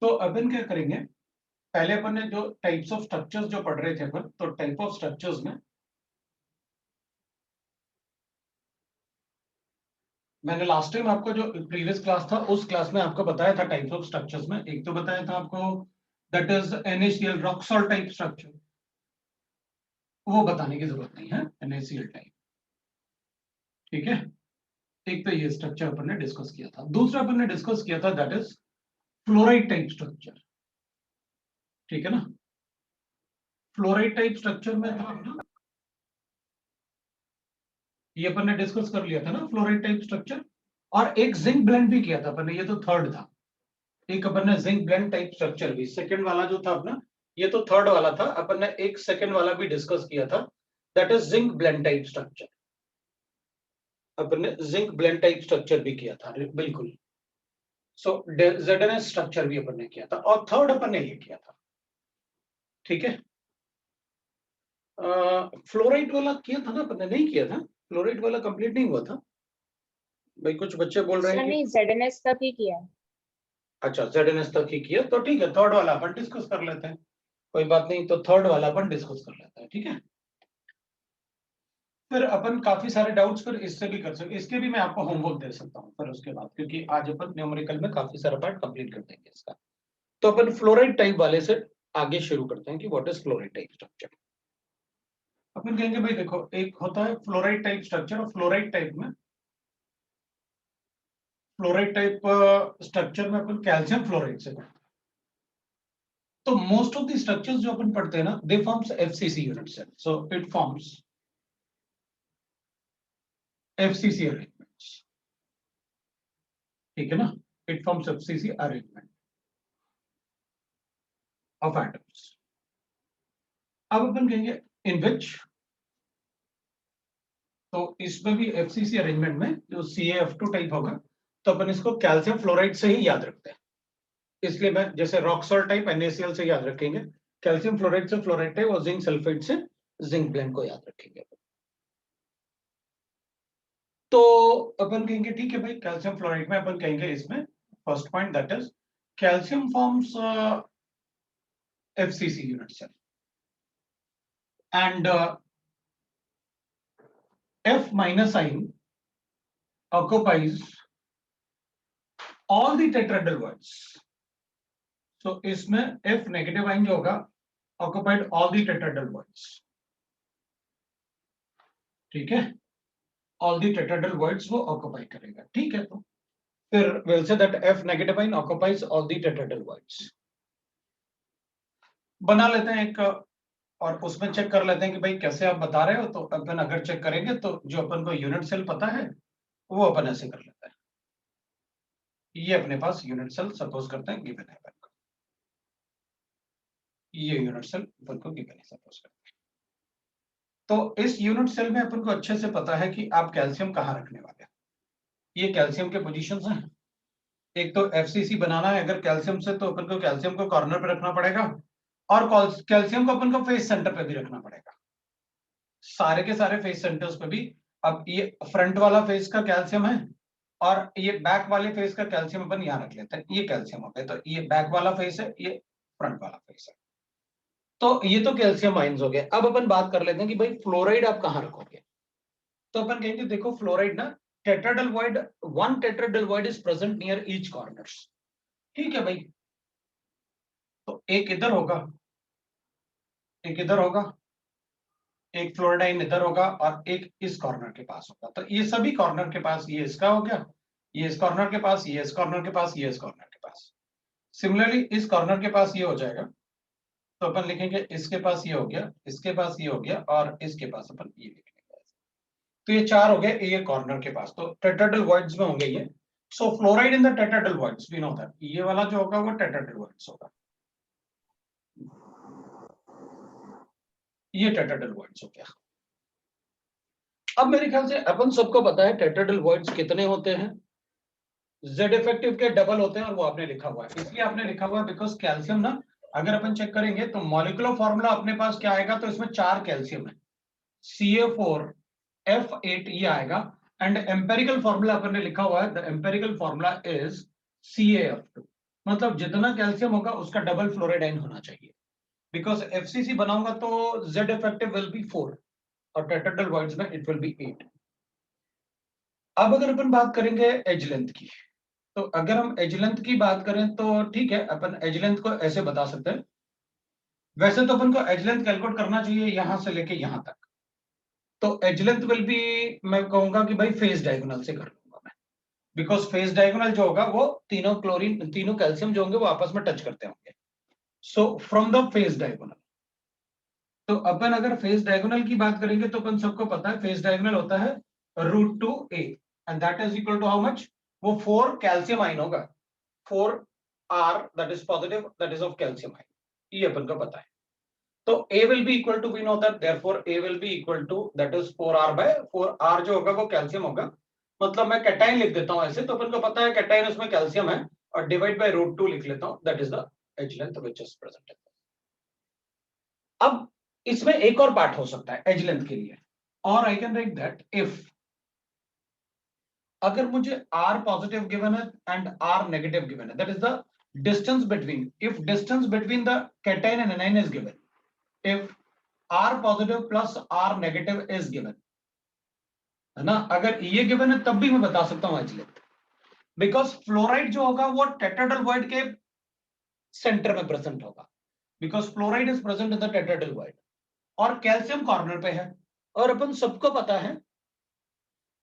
तो अपन क्या करेंगे, पहले अपन ने जो टाइप्स ऑफ स्ट्रक्चर्स जो पढ़ रहे थे अपन, तो टाइप ऑफ स्ट्रक्चर्स में मैंने लास्ट टाइम आपको जो प्रीवियस क्लास था उस क्लास में आपको बताया था टाइप्स ऑफ स्ट्रक्चर्स में। एक तो बताया था आपको that is NaCl rock salt type structure, वो बताने की जरूरत नहीं है, NaCl टाइप। ठीक है, एक तो ये स्ट्रक्चर अपन ने डिस्कस किया था। दूसरा अपन ने डिस्कस किया था that is fluoride type structure. ठीक है ना, फ्लोराइड टाइप स्ट्रक्चर में था ना, ये अपन ने डिस्कस कर लिया था ना फ्लोराइड टाइप स्ट्रक्चर। और एक जिंक ब्लेंड भी किया था अपन ने, ये तो थर्ड था। एक अपन ने जिंक ब्लेंड टाइप स्ट्रक्चर भी, सेकंड वाला जो था अपना, ये तो थर्ड वाला था। अपन ने एक सेकंड वाला भी डिस्कस किया था, that is zinc blende type structure. अपन ने जिंक ब्लेंड टाइप स्ट्रक्चर भी किया था, बिल्कुल। सो ZNS स्ट्रक्चर भी अपन ने किया था, और थर्ड अपन ने ये किया था। ठीक है, फ्लोराइड वाला किया था ना अपन ने? नहीं किया था, फ्लोराइड वाला कंप्लीट नहीं हुआ था भाई। कुछ बच्चे बोल रहे हैं कि नहीं, ZNS तक ही किया। अच्छा ZNS तक ही किया, तो ठीक है, थर्ड वाला अपन डिस्कस कर लेते हैं, कोई बात नहीं। तो थर्ड वाला अपन डिस्कस कर लेते हैं, ठीक है। फिर अपन काफी सारे डाउट्स फिर इससे भी कर सकते, इसके भी मैं आपको होमवर्क दे सकता हूँ फिर उसके बाद, क्योंकि आज अपन न्यूमेरिकल में काफी सारा पार्ट कंप्लीट कर देंगे इसका। तो अपन फ्लोराइड टाइप वाले से आगे शुरू करते हैं कि what is fluoride type structure. अपन कहेंगे भाई देखो, एक होता है फ्लोराइड टाइप स्ट्रक्चर, और फ्लोराइड टाइप स्ट्रक्चर में अपन कैल्शियम फ्लोराइड से, तो मोस्ट ऑफ द स्ट्रक्चर्स जो अपन पढ़ते हैं ना, they forms FCC unit cell, so it forms FCC arrangements. ठीक है ना, it forms FCC arrangement of atoms. अब अपन कहेंगे इन विच, तो इसमें भी FCC अरेंजमेंट में जो CaF2 टाइप होगा, तो अपन इसको कैल्शियम फ्लोराइड से ही याद रखते हैं। इसलिए मैं जैसे रॉक सॉल्ट टाइप NaCl से याद रखेंगे, कैल्शियम फ्लोराइड से फ्लोराइड टाइप, और जिंक सल्फेट से जिंक ब्लेंड को याद रखेंगे। तो अपन कहेंगे ठीक है भाई, कैल्शियम फ्लोराइड में अपन कहेंगे इसमें first point that is calcium forms FCC unit cell, and F minus ion occupies all the tetrahedral bonds. So इसमें F नेगेटिव आइन जो होगा, occupied all the tetrahedral bonds. ठीक है, all the tetrahedral bonds वो occupy करेगा। ठीक है, तो फिर we'll say that F negative ion occupies all the tetrahedral bonds. बना लेते हैं एक, और उसमें चेक कर लेते हैं कि भाई कैसे आप बता रहे हो। तो अपन अगर चेक करेंगे तो जो अपन को यूनिट सेल पता है वो अपन ऐसे कर लेते हैं। ये अपने पास यूनिट सेल सपोज करते हैं गिवन है अपन को, ये यूनिट सेल अपन को गिवन है सपोज करते हैं। तो इस यूनिट सेल में अपन को अच्छे से पता है कि आप कैल्शियम कहाँ रखने वाले हैं। ये कैल्शियम के पोजीशंस हैं। एक तो FCC बनाना है अगर कैल्शियम से, तो अपन को कैल्शियम को कॉर्नर पे रखना पड़ेगा, और कैल्शियम को अपन को फेस सेंटर पे भी रखना पड़ेगा, सारे के सारे फेस सेंटर्स पे भी। अब ये फ्रंट वाला फेस का कैल्शियम है, और ये बैक वाले फेस का कैल्शियम अपन यहाँ रख लेते हैं। ये कैल्शियम हो गया, तो ये बैक वाला फेस है, ये फ्रंट वाला फेस है। तो ये तो कैल्शियम आइंस हो गए। अब अपन बात कर लेते हैं कि भाई फ्लोराइड आप कहाँ रखोगे। तो अपन कहेंगे देखो फ्लोराइड ना, tetrahedral void, one tetrahedral void is present near each corners. ठीक है भाई, तो एक इधर होगा, एक इधर होगा, एक फ्लोराइड इधर होगा, और एक इस कॉर्नर के पास होगा। तो ये सभी कॉर्नर के पास, ये इसका हो गया, ये इस कॉर्नर के पास, ये इस कॉर्नर के पास, ये इस कॉर्नर के पास। सिमिलरली इस कॉर्नर के पास ये हो जाएगा, तो अपन लिखेंगे इसके पास ये हो गया, इसके पास ये हो गया, और इसके पास अपन ये लिखेंगे। तो ये चार हो गए ये कॉर्नर के पास, तो टेट्राहेड्रल वॉइड्स में होंगे ये। So fluoride in the tetrahedral voids, we know that ये वाला जो होगा वो टेट्राहेड्रल वॉइड्स होगा, ये टेट्राहेड्रल वॉइड्स हो गया। अब मेरे ख्याल से अपन सबको पता है टेट्राहेड्रल वॉइड्स कितने होते हैं, Z इफेक्टिव के डबल होते हैं, और वो आपने लिखा हुआ है। इसलिए आपने लिखा हुआ है बिकॉज कैल्शियम ना, अगर अपन चेक करेंगे तो मॉलिक्यूलर फॉर्मूला अपने पास क्या आएगा, तो इसमें 4 कैल्शियम है, Ca4F8 ये आएगा। एंड एम्पेरिकल फॉर्मूला अपन ने लिखा हुआ है, the empirical formula is CaF2, मतलब जितना कैल्शियम होगा उसका डबल फ्लोराइड आयन होना चाहिए, बिकॉज एफसीसी बनाऊंगा तो Z इफेक्टिव विल बी 4 और टेट्राहेड्रल वॉइड्स में इट विल बी 8। अब अगर अपन बात करेंगे एज लेंथ की, तो अगर हम एज लेंथ की बात करें तो ठीक है, अपन एज लेंथ को ऐसे बता सकते हैं। वैसे तो अपन को एज लेंथ कैलकुलेट करना चाहिए यहां से लेके यहां तक, तो एज लेंथ विल बी, मैं कहूंगा कि भाई फेज डायगोनल से कर लूंगा मैं, बिकॉज फेज डायगोनल जो होगा वो तीनों कैल्शियम जो होंगे वो आपस में टच करते होंगे। So from the phase diagonal, तो अपन अगर फेज डायगोनल की बात करेंगे तो अपन सबको पता है फेज डायगोनल होता है √2a and that is equal to how much, वो 4 कैल्शियम आयन होगा, 4R that is positive, that is of calcium ion, ये अपन को पता है। तो A will be equal to, we know that, therefore A will be equal to that is 4R by 4R जो होगा वो कैल्शियम होगा, मतलब मैं कैटाइन लिख देता हूं ऐसे, तो अपन को पता है कैटाइन उसमें कैल्शियम है, और डिवाइड बाय √2 लिख लेता हूं, that is the edge length which is present. अब इसमें एक और पार्ट हो सकता है एज लेंथ के लिए, और I can write that if, अगर मुझे R पॉजिटिव गिवन है एंड R नेगेटिव गिवन है, that is the distance between, if distance between the cation and A9 is given, if R positive plus R negative is given, है ना, अगर ये given है तब भी मैं बता सकता हूं एज लेंथ, बिकॉज फ्लोराइड जो होगा वो टेट्राहेड्रल वॉइड के सेंटर में प्रेजेंट होगा, because fluoride is present in the tetrahedral void, और कैल्शियम कॉर्नर पे है, और अपन सबको पता है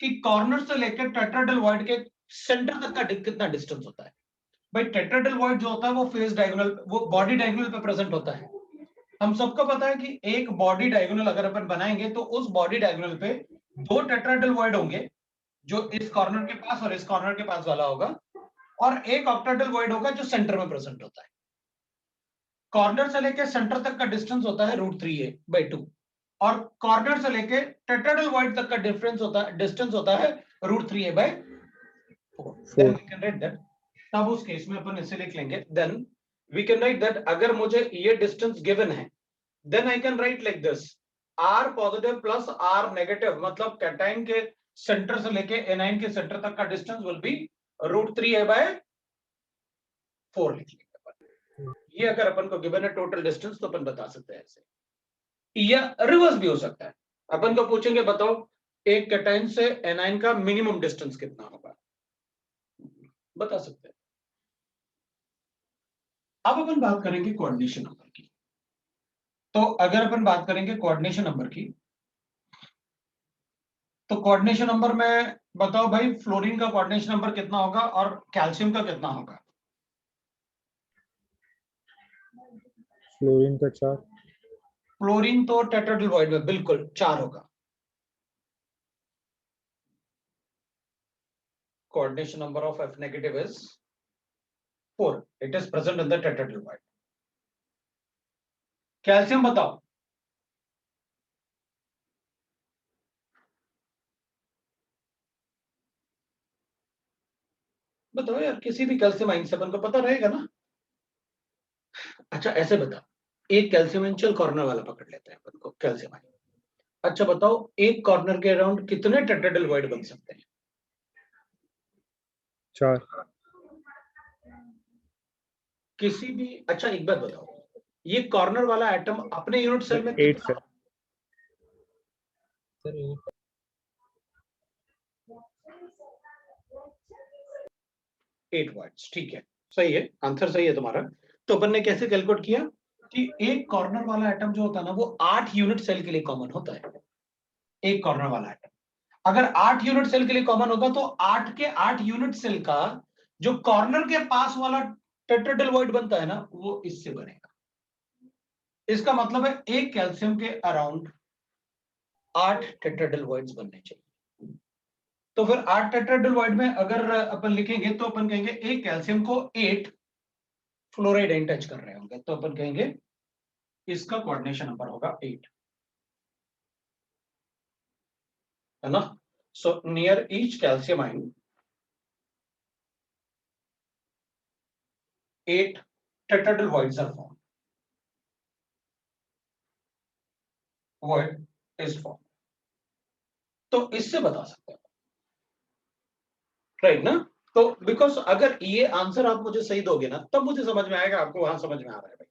कि कॉर्नर से लेकर टेट्राहेड्रल वॉइड के सेंटर तक का कितना डिस्टेंस होता है। भाई टेट्राहेड्रल वॉइड जो होता है वो फेस डायगोनल, वो बॉडी डायगोनल पे प्रेजेंट होता है। हम सबको पता है कि एक बॉडी डायगोनल अगर अपन बनाएंगे तो उस बॉडी डायगोनल पे 2 टेट्राहेड्रल वॉइड होंगे, जो इस कॉर्नर के पास और इस कॉर्नर के पास वाला होगा, और एक ऑक्टाहेड्रल वॉइड होगा जो सेंटर में प्रेजेंट होता है। कॉर्नर से लेके सेंटर तक का डिस्टेंस होता है √3a/2, और कॉर्नर से लेके टेट्राहेड्रल वॉइड तक का डिफरेंस होता है, डिस्टेंस होता है √3a/4। Then we can write that, तब उस केस में अपन इसे लिख लेंगे, then we can write that अगर मुझे ये डिस्टेंस गिवन है, then I can write like this, R positive plus R negative, मतलब कैटाइन के सेंटर से लेके एनाइन के सेंटर तक का डिस्टेंस will be √3a/4 लिख लेंगे। ये अगर अपन को गिवन है टोटल डिस्टेंस तो अपन बता सकते हैं ऐसे, या रिवर्स भी हो सकता है, अपन को पूछेंगे बताओ एक कैटाइन से एनाइन का मिनिमम डिस्टेंस कितना होगा, बता सकते हैं। अब अपन बात करेंगे कोऑर्डिनेशन नंबर की, तो अगर अपन बात करेंगे कोऑर्डिनेशन नंबर की, तो कोऑर्डिनेशन नंबर में बताओ भाई फ्लोरीन का कोऑर्डिनेशन नंबर कितना होगा और कैल्शियम का कितना होगा। फ्लोरीन का 4, फ्लोरीन तो टेट्राहेड्रल वॉइड में बिल्कुल 4 होगा। Coordination number of F negative is 4, it is present in the tetrahedral void. Calcium बताओ, बताओ यार, किसी भी कैल्शियम आयन से अपन को पता रहेगा ना। अच्छा ऐसे बता, एक कैल्शियम चल कॉर्नर वाला पकड़ लेते हैं अपन को कैल्शियम आयन। अच्छा बताओ एक कॉर्नर के अराउंड कितने टेट्राहेड्रल वॉइड बन सकते हैं। 4, किसी भी, अच्छा एक बात बताओ, ये कॉर्नर वाला एटम अपने यूनिट सेल में 8 कितना, सर 8 वॉइड्स, ठीक है, सही है, आंसर सही है तुम्हारा। तो अपन ने कैसे कैलकुलेट किया कि एक कॉर्नर वाला एटम जो होता है ना वो 8 यूनिट सेल के लिए कॉमन होता है। एक कॉर्नर वाला एटम अगर 8 यूनिट सेल के लिए कॉमन होगा तो 8 के 8 यूनिट सेल का जो कॉर्नर के पास वाला टेट्राहेड्रल वॉइड बनता है ना वो इससे बनेगा। इसका मतलब है एक कैल्शियम के अराउंड 8 टेट्राहेड्रल वॉइड्स बनने चाहिए। तो फिर 8 टेट्राहेड्रल वॉइड में अगर अपन लिखेंगे तो अपन कहेंगे एक कैल्शियम को 8 फ्लोराइड आयन टच कर रहे होंगे, तो अपन कहेंगे इसका कोऑर्डिनेशन नंबर होगा 8, है ना। So near each calcium ion 8 tetrahedral voids are formed. Void is formed. तो इससे बता सकते हैं, राइट ना। तो बिकॉज अगर ये आंसर आप मुझे सही दोगे ना तब मुझे समझ में आएगा आपको वहां समझ में आ रहा है भाई।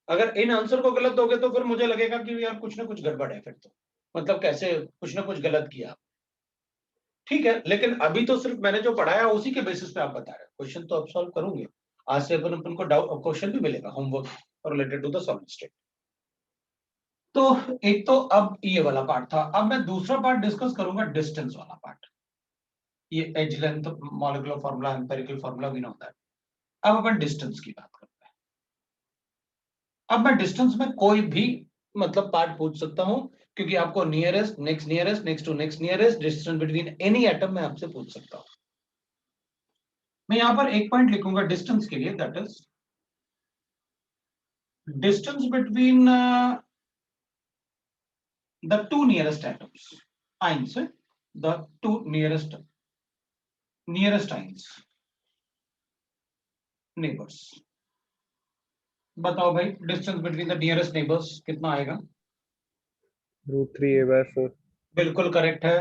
अगर इन आंसर को गलत दोगे तो फिर मुझे लगेगा कि यार कुछ ना कुछ गड़बड़ है, फिर तो मतलब कैसे कुछ ना कुछ गलत किया। ठीक है, लेकिन अभी तो सिर्फ मैंने जो पढ़ाया उसी के बेसिस पे आप बता रहे हैं, क्वेश्चन तो अब सॉल्व करूंगे। आज से अपन को डाउट क्वेश्चन भी मिलेगा homework related to the solid state. तो एक तो अब ये वाला पार्ट था, अब मैं दूसरा पार्ट डिस्कस करूंगा, डिस्टेंस वाला पार्ट। ये edge length molecular formula empirical formula भी ना होता है। अब अपन डिस्टेंस की बात करते हैं। अब मैं डिस्टेंस में कोई भी मतलब पार्ट पूछ सकता हूं, क्योंकि आपको nearest next to next nearest distance between any atom में आपसे पूछ सकता हूं। मैं यहां पर एक पॉइंट लिखूंगा डिस्टेंस के लिए, that is distance between the two nearest atoms ions, the two nearest ions neighbours. बताओ भाई distance between the nearest neighbours कितना आएगा? √3a/4। बिल्कुल करेक्ट है।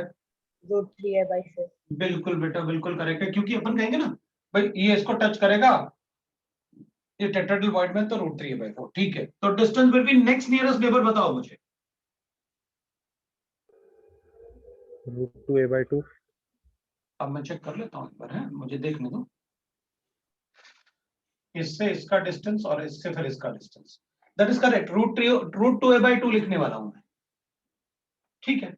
√3a/4। बिल्कुल बेटा बिल्कुल करेक्ट है, क्योंकि अपन कहेंगे ना भाई ये इसको टच करेगा ये टेट्राहेड्रल वॉइड में, तो √3a/4 ठीक है। तो distance between next nearest neighbour बताओ मुझे। √2a/2। अब मैं चेक कर लेता हूं एक बार, है मुझे देखने दो। इससे इसका डिस्टेंस और इससे फिर इसका distance, that is correct. √2a/2 लिखने वाला हूं मैं, ठीक है।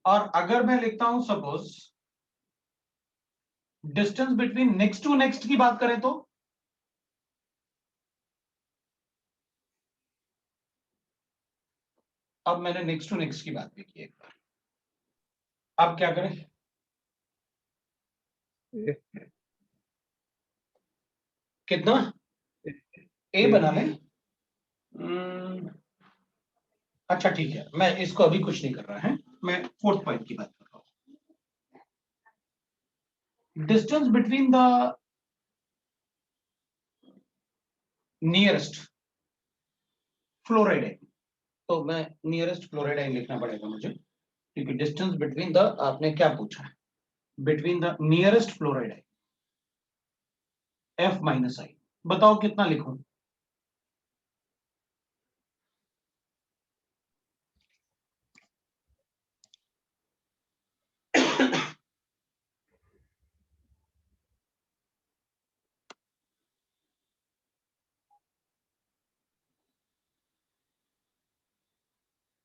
और अगर मैं लिखता हूं suppose distance between next to next की बात करें तो अब मैंने नेक्स्ट टू नेक्स्ट की बात भी की एक बार, अब क्या करें? कितना ए बना लें? अच्छा ठीक है, मैं इसको अभी कुछ नहीं कर रहा है, मैं फोर्थ पॉइंट की बात कर रहा हूं। Distance between the nearest fluoride, तो मैं नियरेस्ट फ्लोराइड लिखना पड़ेगा मुझे, क्योंकि डिस्टेंस बिटवीन द, आपने क्या पूछा है, between the nearest fluoride F-I, बताओ कितना लिखूं?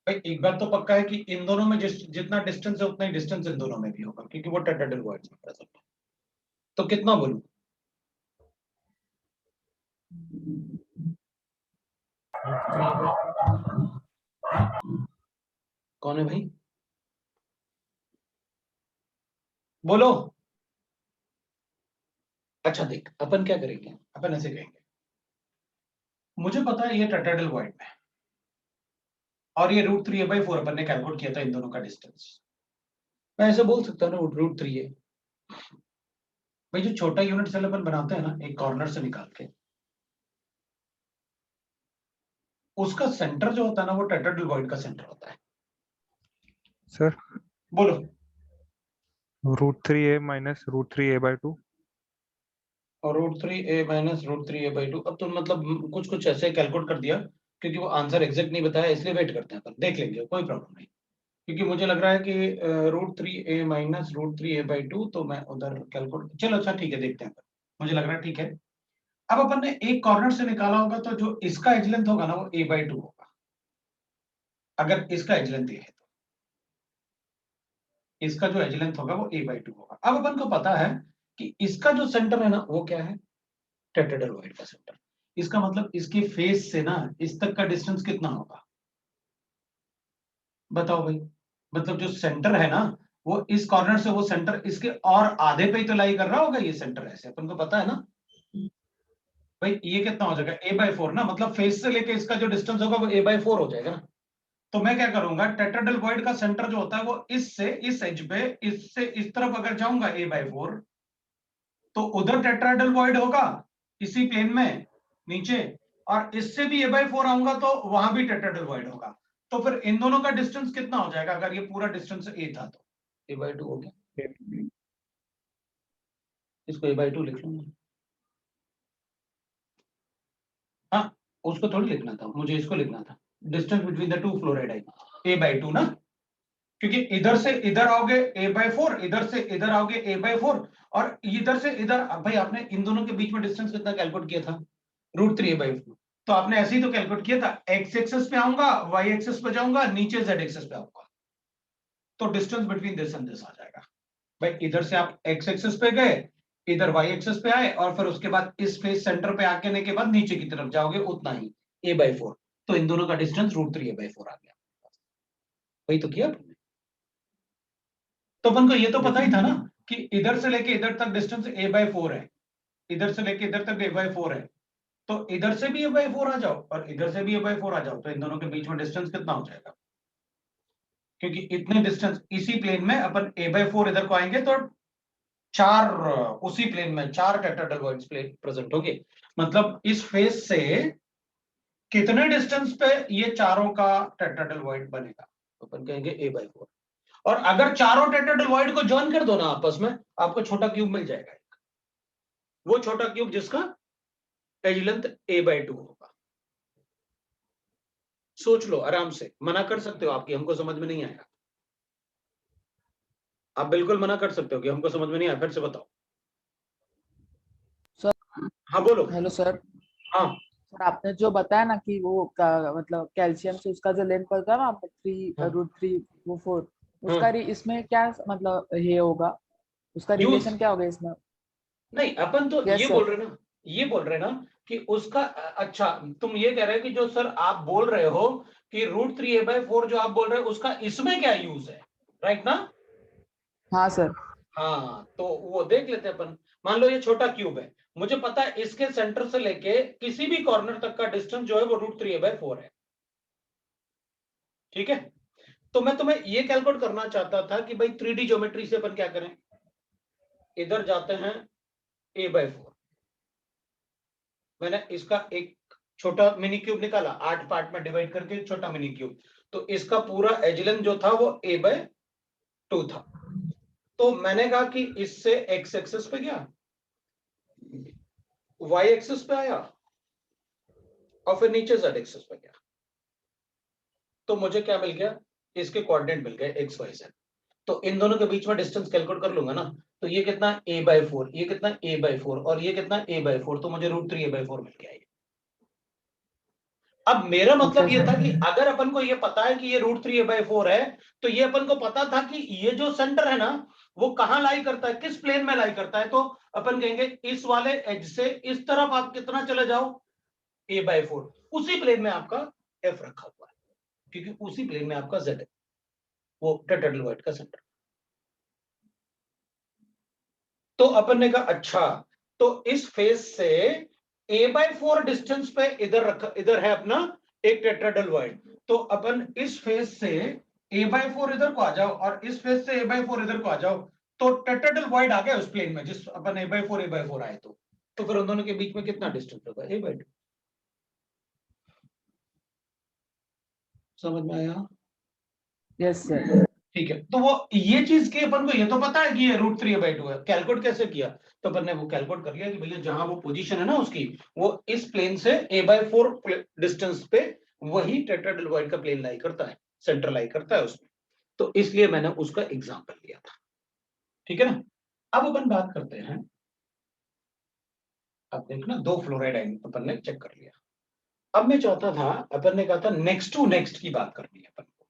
भाई एक बात तो पक्का है कि इन दोनों में जितना डिस्टेंस है उतना ही डिस्टेंस इन दोनों में भी होगा, क्योंकि वो टेट्राहेड्रल वॉइड्स में प्रेजेंट है। तो कितना बोलूं? कौन है भाई, बोलो। अच्छा देख अपन क्या करेंगे, अपन ऐसे कहेंगे, मुझे पता है ये टेट्राहेड्रल वॉइड में है और ये √3a/4 अपन ने कैलकुलेट किया था इन दोनों का डिस्टेंस। मैं ऐसे बोल सकता हूँ ना √3a। भाई जो छोटा यूनिट सेल अपन बनाते हैं ना एक कॉर्नर से निकाल के, उसका सेंटर जो होता है ना वो टेट्राहेड्रल वॉइड का सेंटर होता है। सर बोलो। √3a - √3a/2। और √3a - √3a/2, अब तो मतलब कुछ कुछ ऐसे कैलकुलेट कर दिया, क्योंकि वो आंसर एग्जैक्ट नहीं बताया, इसलिए वेट करते हैं अपन, देख लेंगे कोई प्रॉब्लम नहीं। क्योंकि मुझे लग रहा है कि √3a - √3a/2, तो मैं उधर कैलकुलेट, चलो अच्छा ठीक है देखते हैं अपन। मुझे लग रहा है ठीक है। अब अपन ने एक कॉर्नर से निकाला होगा, तो जो इसका एज लेंथ होगा ना वो a/2 होगा, अगर इसका एज लेंथ ये है तो इसका जो एज लेंथ होगा वो a/2 होगा। अब अपन को पता है कि इसका जो सेंटर है ना वो क्या है, टेट्राहेड्रल वॉइड का सेंटर। इसका मतलब इसके फेस से ना इस तक का डिस्टेंस कितना होगा, बताओ भाई। मतलब जो सेंटर है ना वो इस कॉर्नर से वो सेंटर इसके और आधे पे ही तो लाई कर रहा होगा, ये सेंटर ऐसे अपन को पता है ना भाई। ये कितना हो जाएगा a/4 ना, मतलब फेस से लेके इसका जो डिस्टेंस होगा वो a/4 हो जाएगा ना। तो मैं क्या करूंगा, टेट्राहेड्रल वॉइड का सेंटर जो होता है वो इससे इस एज पे इससे इस तरफ अगर जाऊंगा a/4, तो उधर टेट्राहेड्रल वॉइड होगा इसी प्लेन में नीचे, और इससे भी a/4 आऊंगा तो वहां भी टेट्राहेड्रल वॉइड होगा। तो फिर इन दोनों का डिस्टेंस कितना हो जाएगा, अगर ये पूरा डिस्टेंस a था तो a/2 हो गया। इसको A/2 लिख लूंगा। हाँ, उसको थोड़ी लिखना था, मुझे इसको लिखना था, distance between the two fluoride A/2 ना, क्योंकि इधर से इधर आओगे A/4, इधर से इधर आओगे A/4, और इधर से इधर। भाई आपने इन दोनों के बीच में डिस्टेंस कितना कैलकुलेट किया था? √3A/4। तो आपने ऐसे ही तो कैलकुलेट किया था, एक्स एक्सिस पे आऊंगा, वाई एक्सिस पे जाऊंगा, नीचे जेड एक्सिस पे आऊंगा, तो distance between this and this आ जाएगा। भाई इधर से आप एक्स एक्सिस पे गए, इधर वाई एक्सिस पे आए, और फिर उसके बाद इस फेस सेंटर पे आने के बाद नीचे की तरफ जाओगे, उतना ही A/4। तो इन दोनों का डिस्टेंस √3A/4 आ गया। वही तो किया आपने। तो अपन को ये तो पता ही था ना कि इधर से लेके इधर तक डिस्टेंस A/4 है, इधर से लेके इधर तक A/4 है, तो इधर से भी A/4 आ जाओ और इधर से भी A/4 आ जाओ, तो इन दोनों के बीच में डिस्टेंस कितना हो जाएगा? क्योंकि इतने डिस्टेंस इसी प्लेन में अपन A/4 इधर को आएंगे तो चार, उसी प्लेन में चार टेट्राहेड्रल प्लेन प्रेजेंट होंगे। मतलब इस फेस से कितने डिस्टेंस पे ये चारों का टेट्राहेड्रल बनेगा? तो अपन कहेंगे A/4। और अगर चारों टेट्राहेड्रल को ज्वाइन कर दो ना आपस में, आपको छोटा क्यूब मिल जाएगा। वो छोटा क्यूब जिसका एज लेंथ A/2 होगा। सोच लो आराम से, मना कर सकते हो आपकी हमको समझ में नहीं आएगा, आप बिल्कुल मना कर सकते हो कि हमको समझ में नहीं आया, फिर से बताओ। सर। हाँ बोलो। Hello sir. हाँ सर आपने जो बताया ना कि वो मतलब कैल्शियम से उसका जो लेंथ पड़ता है ना, 3 वो 4, उसका इसमें क्या मतलब ये होगा, उसका रिलेशन क्या होगा इसमें? नहीं, अपन तो Yes, ये sir. बोल रहे ना, ये बोल रहे ना कि उसका अच्छा, तुम ये कह रहे हो कि जो सर आप बोल रहे हो कि √3A/4 जो आप बोल रहे हो उसका इसमें क्या यूज है, राइट ना? हाँ सर। हाँ, तो वो देख लेते हैं अपन। मान लो ये छोटा क्यूब है, मुझे पता है इसके सेंटर से लेके किसी भी कॉर्नर तक का डिस्टेंस जो है वो √3A/4 है, ठीक है? तो मैं तुम्हें ये कैलकुलेट करना चाहता था कि भाई 3D ज्योमेट्री से अपन क्या करें, इधर जाते हैं A/4, मैंने इसका एक छोटा मिनी क्यूब निकाला, 8 पार्ट में डिवाइड करके छोटा मिनी क्यूब, तो इसका पूरा एज लेंथ जो था वो A/2 था। तो मैंने कहा कि इससे एक्स एक्सिस पे गया, वाई एक्सिस पे आया, और फिर नीचे जेड एक्सिस पे गया, तो मुझे क्या मिल गया? इसके कोऑर्डिनेट मिल गए एक्स वाई जेड। तो इन दोनों के बीच में डिस्टेंस कैलकुलेट कर लूंगा ना, तो ये कितना A/4, ये कितना A/4, और ये कितना A/4, तो मुझे √3A/4 मिल गया। अब मेरा मतलब ये था कि अगर अपन को ये पता है कि ये √3A/4 है, तो ये अपन को पता था कि ये जो सेंटर है ना वो कहां लाई करता है, किस प्लेन में लाई करता है, तो अपन कहेंगे इस वाले एज से इस तरफ आप कितना चले जाओ, A/4, उसी प्लेन में आपका F रखा हुआ है, क्योंकि उसी प्लेन में आपका Z है, वो टेट्राहेड्रल का सेंटर। तो अपन ने कहा अच्छा, तो इस फेस से A/4 डिस्टेंस पे इधर है अपना एक टेट्राहेड्रल, तो अपन इस फेस से A/4 इधर को आ जाओ और इस फेस से A/4 इधर को आ जाओ, तो टेट्राहेड्रल आ गया उस प्लेन में जिस अपन A/4 आए, तो फिर उन दोनों के बीच में कितना डिस्टेंस होगा? A/2। समझ में आया? Yes sir. ठीक है, तो वो ये चीज की अपन को ये तो पता है कि ये √3A/2 है। कैलकुलेट कैसे किया? तो अपन ने वो कैलकुलेट कर लिया कि भैया जहां वो पोजीशन है ना उसकी, वो इस प्लेन से A/4 डिस्टेंस पे वही टेट्राहेड्रल का प्लेन लाई करता है, सेंटर लाई करता है उसमें, तो इसलिए मैंने उसका एग्जांपल लिया था। ठीक है ना? अब अपन बात करते हैं, अब देखना 2 फ्लोराइड अपन ने चेक कर लिया। अब मैं चाहता था, अपन ने कहा था नेक्स्ट टू नेक्स्ट की बात करनी है अपन को,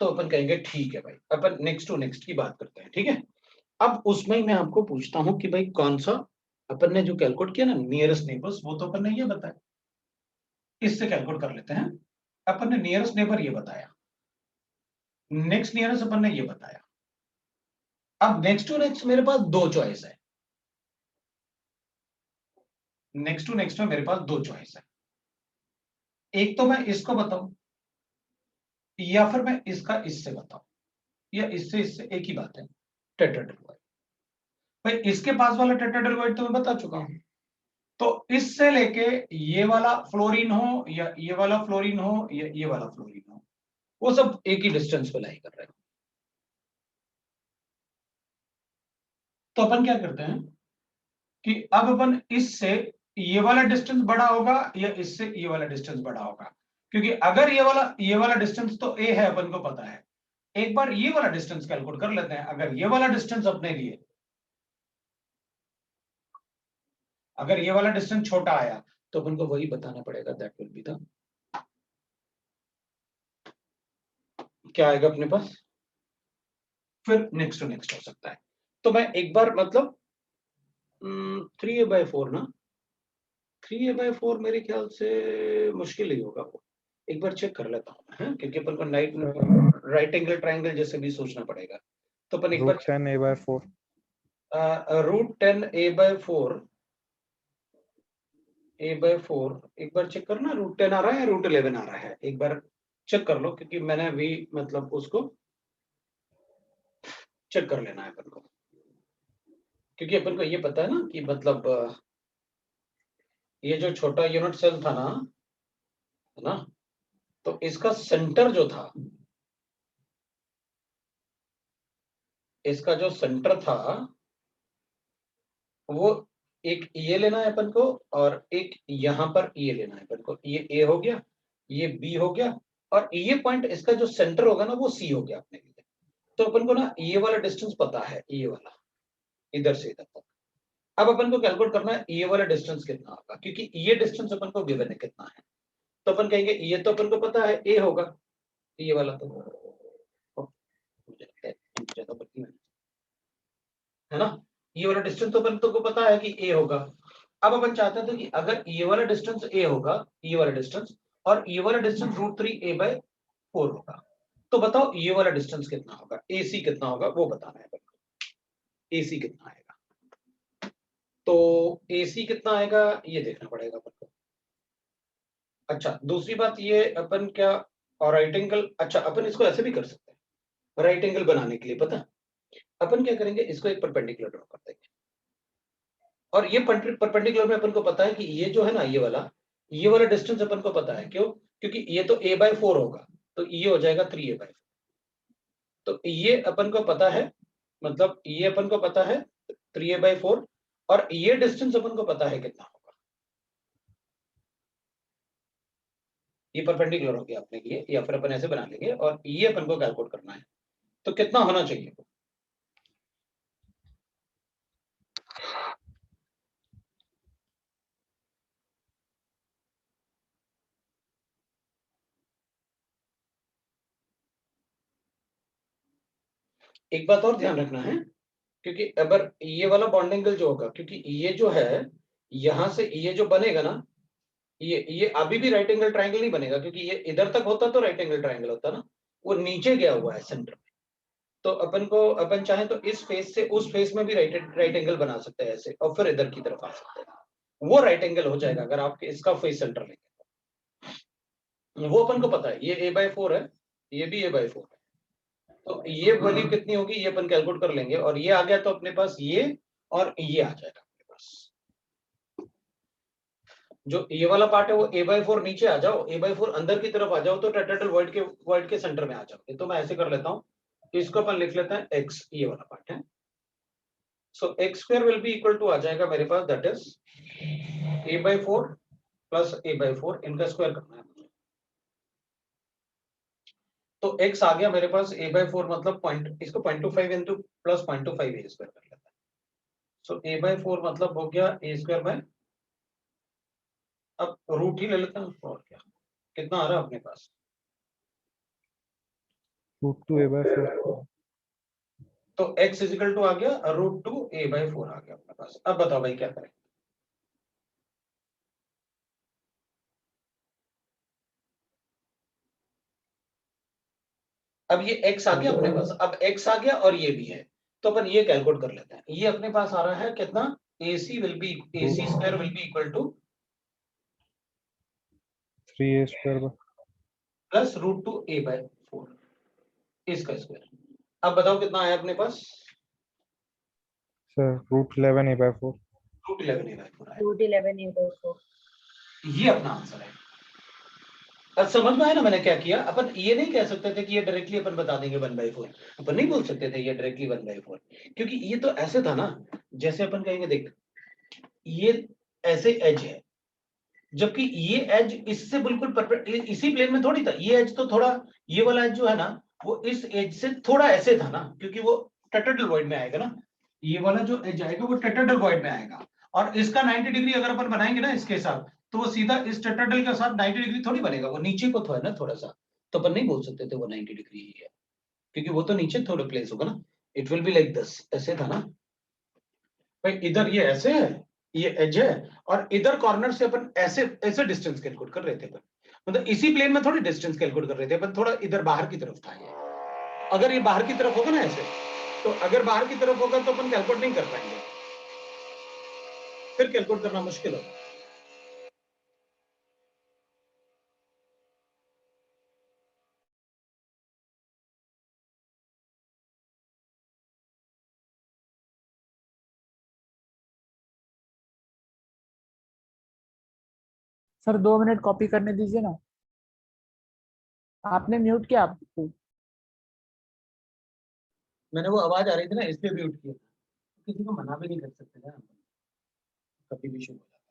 तो अपन कहेंगे ठीक है भाई, अपन नेक्स्ट टू नेक्स्ट की बात करते हैं, ठीक है? अब उसमें ही मैं आपको पूछता हूं कि भाई कौन सा, अपन ने जो कैलकुलेट किया ना नियरेस्ट नेबर्स, वो तो अपन ने ये बताया, इससे कैलकुलेट कर लेते हैं। अपन ने नियरेस्ट नेबर ये बताया, नेक्स्ट नियरेस्ट अपन ने ये बताया। अब नेक्स्ट टू नेक्स्ट मेरे पास दो चॉइस है, नेक्स्ट टू नेक्स्ट में मेरे पास दो चॉइस है, एक तो मैं इसको बताऊं या फिर मैं इसका इससे बताऊं, या इससे इससे एक ही बात है, टेट्राहेड्रल। भाई इसके पास वाला टेट्राहेड्रल तो मैं बता चुका हूं, तो इससे लेके ये वाला फ्लोरीन हो या ये वाला फ्लोरीन हो या ये वाला फ्लोरीन हो, वो सब एक ही डिस्टेंस पे लाई कर रहे हैं। तो अपन क्या करते हैं, कि अब अपन इससे ये वाला डिस्टेंस बड़ा होगा या इससे ये वाला डिस्टेंस बड़ा होगा, क्योंकि अगर ये वाला डिस्टेंस तो a है, अपन को पता है। एक बार ये वाला डिस्टेंस कैलकुलेट कर लेते हैं। अगर ये वाला डिस्टेंस अपने लिए, अगर ये वाला डिस्टेंस छोटा आया तो अपन को वही बताना पड़ेगा, दैट विल बी द, क्या आएगा अपने पास, फिर नेक्स्ट टू नेक्स्ट हो सकता है। तो मैं एक बार मतलब 3a/4 ना, 3a/4 मेरे ख्याल से मुश्किल ही होगा वो, एक बार चेक कर लेता हूँ, है क्योंकि अपन को राइट एंगल ट्राइंगल जैसे भी सोचना पड़ेगा। तो अपन एक बार root 10a/4 root 10a/4 a/4 एक बार चेक करना, रूट 10 आ रहा है या रूट 11 आ रहा है, एक बार चेक कर लो, क्योंकि मैंने अभी मतलब उसको चेक कर लेना है अपन को, क्योंकि अपन को ये पता है ना कि मतलब ये जो छोटा यूनिट सेल था ना, है ना, तो इसका सेंटर जो था, इसका जो सेंटर था वो एक ये लेना है अपन को, और एक यहां पर ये लेना है अपन को। ये ए हो गया, ये बी हो गया, और ये पॉइंट इसका जो सेंटर होगा ना वो सी हो गया अपने लिए। तो अपन को ना ये वाला डिस्टेंस पता है, ये वाला इधर से इधर तक। अब अपन को कैलकुलेट करना है ये वाला डिस्टेंस कितना होगा, क्योंकि ये डिस्टेंस अपन को गिवन है कितना है। तो अपन कहेंगे ये तो अपन को पता है ए होगा, ये वाला तो है ना, ये वाला डिस्टेंस तो अपन को पता है कि ए होगा। अब अपन चाहते थे कि अगर ये वाला डिस्टेंस ए होगा, ये वाला डिस्टेंस, और ये वाला डिस्टेंस √3a/4 होगा, तो बताओ ये वाला डिस्टेंस कितना होगा, AC कितना होगा वो बताना है अपन को। AC कितना आएगा, तो AC कितना आएगा ये देखना पड़ेगा अपन को। अच्छा दूसरी बात ये अपन क्या, और राइट एंगल, अच्छा अपन इसको ऐसे भी कर सकते हैं राइट एंगल बनाने के लिए, पता अपन क्या करेंगे, इसको एक परपेंडिकुलर ड्रॉ कर देंगे, और ये परपेंडिकुलर में अपन को पता है कि ये जो है ना ये वाला डिस्टेंस अपन को पता है, क्यों, क्योंकि ये तो a/4 होगा, तो ये हो जाएगा 3a/4। तो ये अपन को पता है, मतलब ये अपन को पता है 3a/4, और ये डिस्टेंस अपन को पता है कितना होगा। ये परपेंडिकुलर हो गया अपने लिए, या फिर अपन ऐसे बना लेंगे, और ये अपन को कैलकुलेट करना है, तो कितना होना चाहिए। एक बात और ध्यान रखना है, क्योंकि अगर ये वाला बॉन्ड एंगल जो होगा, क्योंकि ये जो है यहां से ये जो बनेगा ना, ये अभी भी राइट एंगल ट्रायंगल नहीं बनेगा, क्योंकि ये इधर तक होता तो राइट एंगल ट्रायंगल होता ना, वो नीचे गया हुआ है सेंटर में। तो अपन चाहें तो इस फेस से उस फेस में भी राइट एंगल बना सकते हैं ऐसे, और फिर इधर की तरफ आ सकते हैं, वो राइट एंगल हो जाएगा अगर आप इसका फेस सेंटर लेंगे। वो अपन को पता है ये a/4 है, ये भी a/4 है, तो ये वैल्यू कितनी होगी ये अपन कैलकुलेट कर लेंगे, और ये आ गया तो अपने पास ये और ये आ जाएगा अपने पास। जो ये वाला पार्ट है वो a/4 नीचे आ जाओ, a/4 अंदर की तरफ आ जाओ, तो टेट्राहेड्रल वॉइड के सेंटर में आ जाओगे। तो मैं ऐसे कर लेता हूँ, इसको अपन लिख लेते हैं x, ये वाला पार्ट है। So x² will be equal to आ जाएगा मेरे पास, that is a/4 plus a/4, इनका स्क्वायर करना है मुझे। तो x आ गया मेरे पास a/4, मतलब पॉइंट, इसको 0.25 इंटू प्लस 0.25 a स्क्वायर कर लेता है। सो a/4 मतलब हो गया a² बाय, अब रूट ही ले लेते हैं उसको, और क्या कितना आ रहा है अपने पास, √2a/4 तो x इजिकल टू आ गया √2a/4 आ गया अपने पास। अब बताओ भाई क्या करें। अब ये x आ गया अपने पास, अब x आ गया और ये भी है, तो अपन ये कैलकुलेट कर लेते हैं। ये अपने पास आ रहा है कितना, AC square will be equal to 3a² plus √2a/4 इसका स्क्वायर। अब बताओ कितना आया अपने पास, सर √11a/4 √11a/4 आया। √11a/4 ये अपना आंसर है। अब समझ में आया ना मैंने क्या किया। अपन ये नहीं कह सकते थे कि ये डायरेक्टली अपन बता देंगे 1/4, अपन नहीं बोल सकते थे ये डायरेक्टली 1/4, क्योंकि ये तो ऐसे था ना, जैसे अपन कहेंगे देख ये ऐसे एज है, जबकि ये एज इससे बिल्कुल परफेक्ट इसी प्लेन में थोड़ी था। ये एज तो थोड़ा, ये वाला एज जो है ना वो इस एज से थोड़ा ऐसे था ना, क्योंकि वो टेट्राहेड्रल में आएगा ना, ये वाला जो एज आएगा वो टेट्राहेड्रल में आएगा। और इसका 90 डिग्री अगर अपन बनाएंगे ना इसके साथ, तो वो सीधा इस टेट्राहेड्रल के साथ 90 डिग्री थोड़ी बनेगा, वो नीचे को तो है ना थोड़ा सा, तो अपन नहीं बोल सकते थे वो 90 डिग्री ही है, क्योंकि वो तो नीचे थोड़ा प्लेस होगा ना। It will be like this, ऐसे था ना भाई, इधर ये ऐसे है, ये एज है, और इधर कॉर्नर से अपन ऐसे ऐसे डिस्टेंस कैलकुलेट कर रहे थे अपन, मतलब इसी प्लेन में थोड़ी डिस्टेंस कैलकुलेट कर रहे थे अपन, थोड़ा इधर बाहर की तरफ था ये। अगर ये बाहर की तरफ होगा ना ऐसे, तो अगर बाहर की तरफ होगा तो अपन कैलकुलेट नहीं कर पाएंगे, फिर कैलकुलेट करना मुश्किल होगा। सर 2 मिनट कॉपी करने दीजिए ना। आपने म्यूट किया आपको? मैंने वो आवाज आ रही थी ना इसलिए म्यूट किया, किसी को मना भी नहीं कर सकते ना, कभी भी शुरू हो जाता है।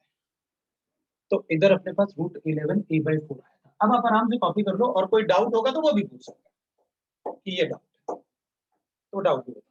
तो इधर अपने पास √11a/4 आया। अब आप आराम से कॉपी कर लो, और कोई डाउट होगा तो वो भी पूछ सकते हैं कि ये डाउट, तो डाउट भी बता।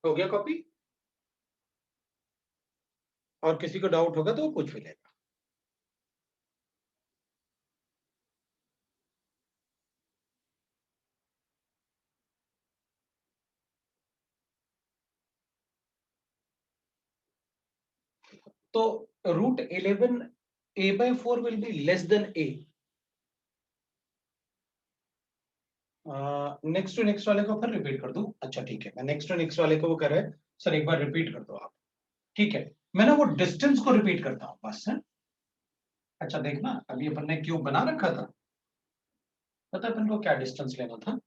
हो गया कॉपी? और किसी को डाउट होगा तो वो पूछ भी लेगा। तो √11a/4 will be less than a। Next to next वाले को फिर रिपीट कर दूं? अच्छा ठीक है, मैं नेक्स्ट टू नेक्स्ट वाले को वो कर रहे हैं सर, एक बार रिपीट कर दो आप। ठीक है, मैं ना वो डिस्टेंस को रिपीट करता हूं बस है। अच्छा देखना, अभी अपन ने क्यूब बना रखा था, पता है अपन को क्या डिस्टेंस लेना था?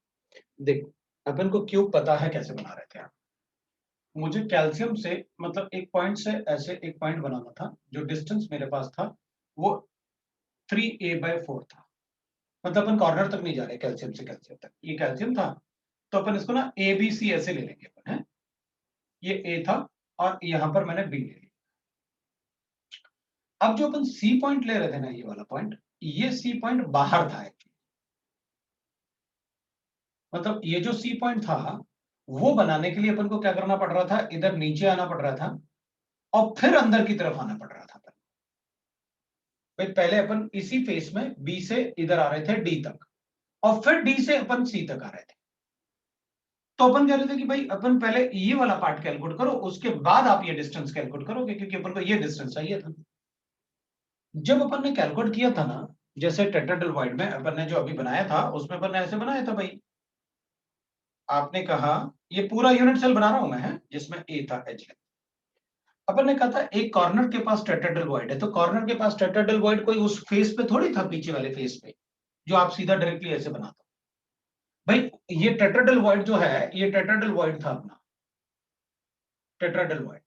देख, अपन को क्यूब पता है कैसे बना रहे थे आप। मुझे कैल्शियम से मतलब एक पॉइंट से ऐसे एक पॉइंट बनाना था, जो डिस्टेंस मेरे पास था वो 3a/4 था। मतलब अपन कॉर्नर तक नहीं जा रहे कैल्शियम से कैल्शियम तक, ये कैल्शियम था, तो अपन इसको ना ABC ऐसे ले लेंगे अपन है। ये A था और यहां पर मैंने B ले लिया। अब जो अपन C पॉइंट ले रहे थे ना, ये वाला पॉइंट, ये C पॉइंट बाहर था एक्चुअली। मतलब ये जो C पॉइंट था वो बनाने के लिए अपन को क्या करना पड़ रहा था, इधर नीचे आना पड़ रहा था और फिर अंदर की तरफ आना पड़ रहा था। भाई पहले अपन इसी फेस में B से इधर आ रहे थे D तक, और फिर D से अपन C तक आ रहे थे। तो अपन कह रहे थे कि भाई अपन पहले ये वाला पार्ट कैलकुलेट करो, उसके बाद आप ये डिस्टेंस कैलकुलेट करोगे, क्योंकि अपन को ये डिस्टेंस चाहिए था। जब अपन ने कैलकुलेट किया था ना, जैसे टेट्राहेड्रल में अपन ने जो अभी बनाया था, उसमें अपन ने ऐसे बनाया था भाई। आपने कहा ये पूरा यूनिट सेल बना रहा हूं मैं है, जिसमें ए था एच। अपन ने कहा था एक कॉर्नर के पास टेट्राहेड्रल है, तो कॉर्नर के पास टेट्राहेड्रल कोई उस फेस पे थोड़ी था, पीछे वाले फेस पे, जो आप सीधा डायरेक्टली ऐसे बनाते। भाई ये टेट्राहेड्रल जो है, ये टेट्राहेड्रल था अपना, टेट्राहेड्रल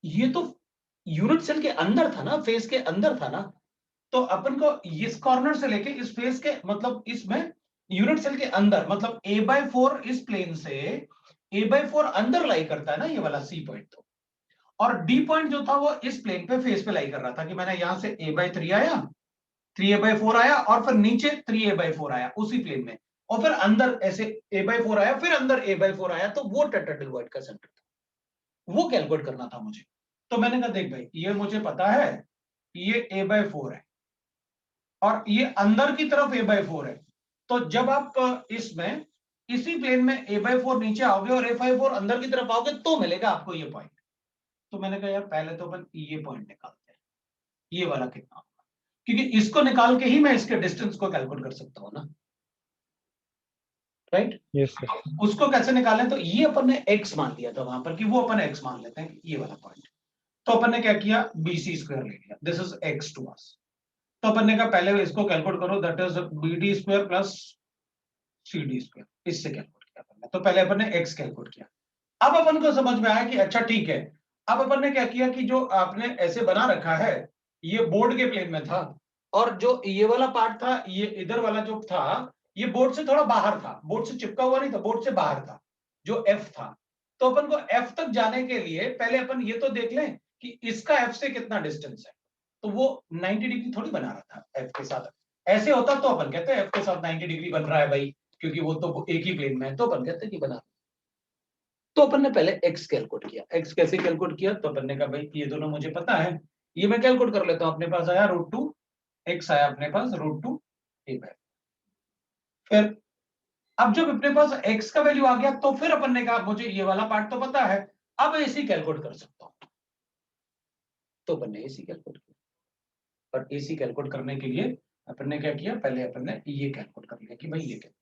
ये तो यूनिट सेल के अंदर था ना, फेस के अंदर था ना। तो अपन को इस कॉर्नर से लेके इस फेस के मतलब इसमें यूनिट सेल के अंदर, मतलब a/4 इस प्लेन से a/4 अंदर लाई करता है ना ये वाला C पॉइंट, तो और D पॉइंट जो था वो इस प्लेन पे फेस पे लाई कर रहा था कि मैंने यहां से a/3 आया, 3a/4 आया और फिर नीचे 3a/4 आया उसी प्लेन में, और फिर अंदर ऐसे a/4 आया, फिर अंदर a/4 आया, तो वो टेट्राहेड्रल का सेंटर था, वो कैलकुलेट करना था मुझे। तो मैंने कहा देख भाई ये मुझे पता है ये a/4 है और ये अंदर की तरफ a/4 है, तो जब आप इसमें इसी प्लेन में a/4 नीचे आओगे और a/4 अंदर की तरफ आओगे तो मिलेगा आपको ये पॉइंट। तो मैंने कहा यार पहले तो अपन ये पॉइंट निकालते हैं, ये वाला कितना होगा, क्योंकि इसको निकाल के ही मैं इसके डिस्टेंस को कैलकुलेट कर सकता हूं ना, राइट? Yes sir. उसको कैसे निकालें, तो ये अपन ने x मान लिया था वहां पर कि वो अपन x मान लेते हैं ये वाला पॉइंट। तो अपन ने क्या किया, BC² ले लिया, this is x to us. तो अपन ने कहा पहले इसको कैलकुलेट करो, that is BD² plus CD², इससे कैलकुलेट किया अपन ने। तो पहले अपन ने x कैलकुलेट किया, अब अपन को समझ में आया कि अच्छा ठीक है, अब अपन ने क्या किया कि जो आपने ऐसे बना रखा है ये बोर्ड के प्लेन में था, और जो ये वाला पार्ट था, ये इधर वाला जो था, ये बोर्ड से थोड़ा बाहर था, बोर्ड से चिपका हुआ नहीं था, बोर्ड से बाहर था, जो F था। तो अपन को F तक जाने के लिए पहले अपन ये तो देख लें कि इसका F से कितना डिस्टेंस है। तो वो 90 डिग्री थोड़ी बना रहा था F के साथ, ऐसे होता तो अपन कहते हैं F के साथ 90 डिग्री बन रहा है भाई, क्योंकि वो तो एक ही प्लेन में है, तो अपन कहते हैं कि बना। तो अपन ने पहले x कैलकुलेट किया। x कैसे कैलकुलेट किया, तो अपन ने कहा भाई ये दोनों मुझे पता है, ये मैं कैलकुलेट कर लेता हूं। अपने पास आया √2 x आया अपने पास √2 a/4। फिर अब जब अपने पास x का वैल्यू आ गया तो फिर अपन ने कहा मुझे ये वाला पार्ट तो पता है, अब AC कैलकुलेट कर सकता हूं। तो अपन ने AC कैलकुलेट किया, और AC कैलकुलेट करने के लिए अपन ने क्या किया, पहले अपन ने ये कैलकुलेट कर लिया कि भाई ये कितना,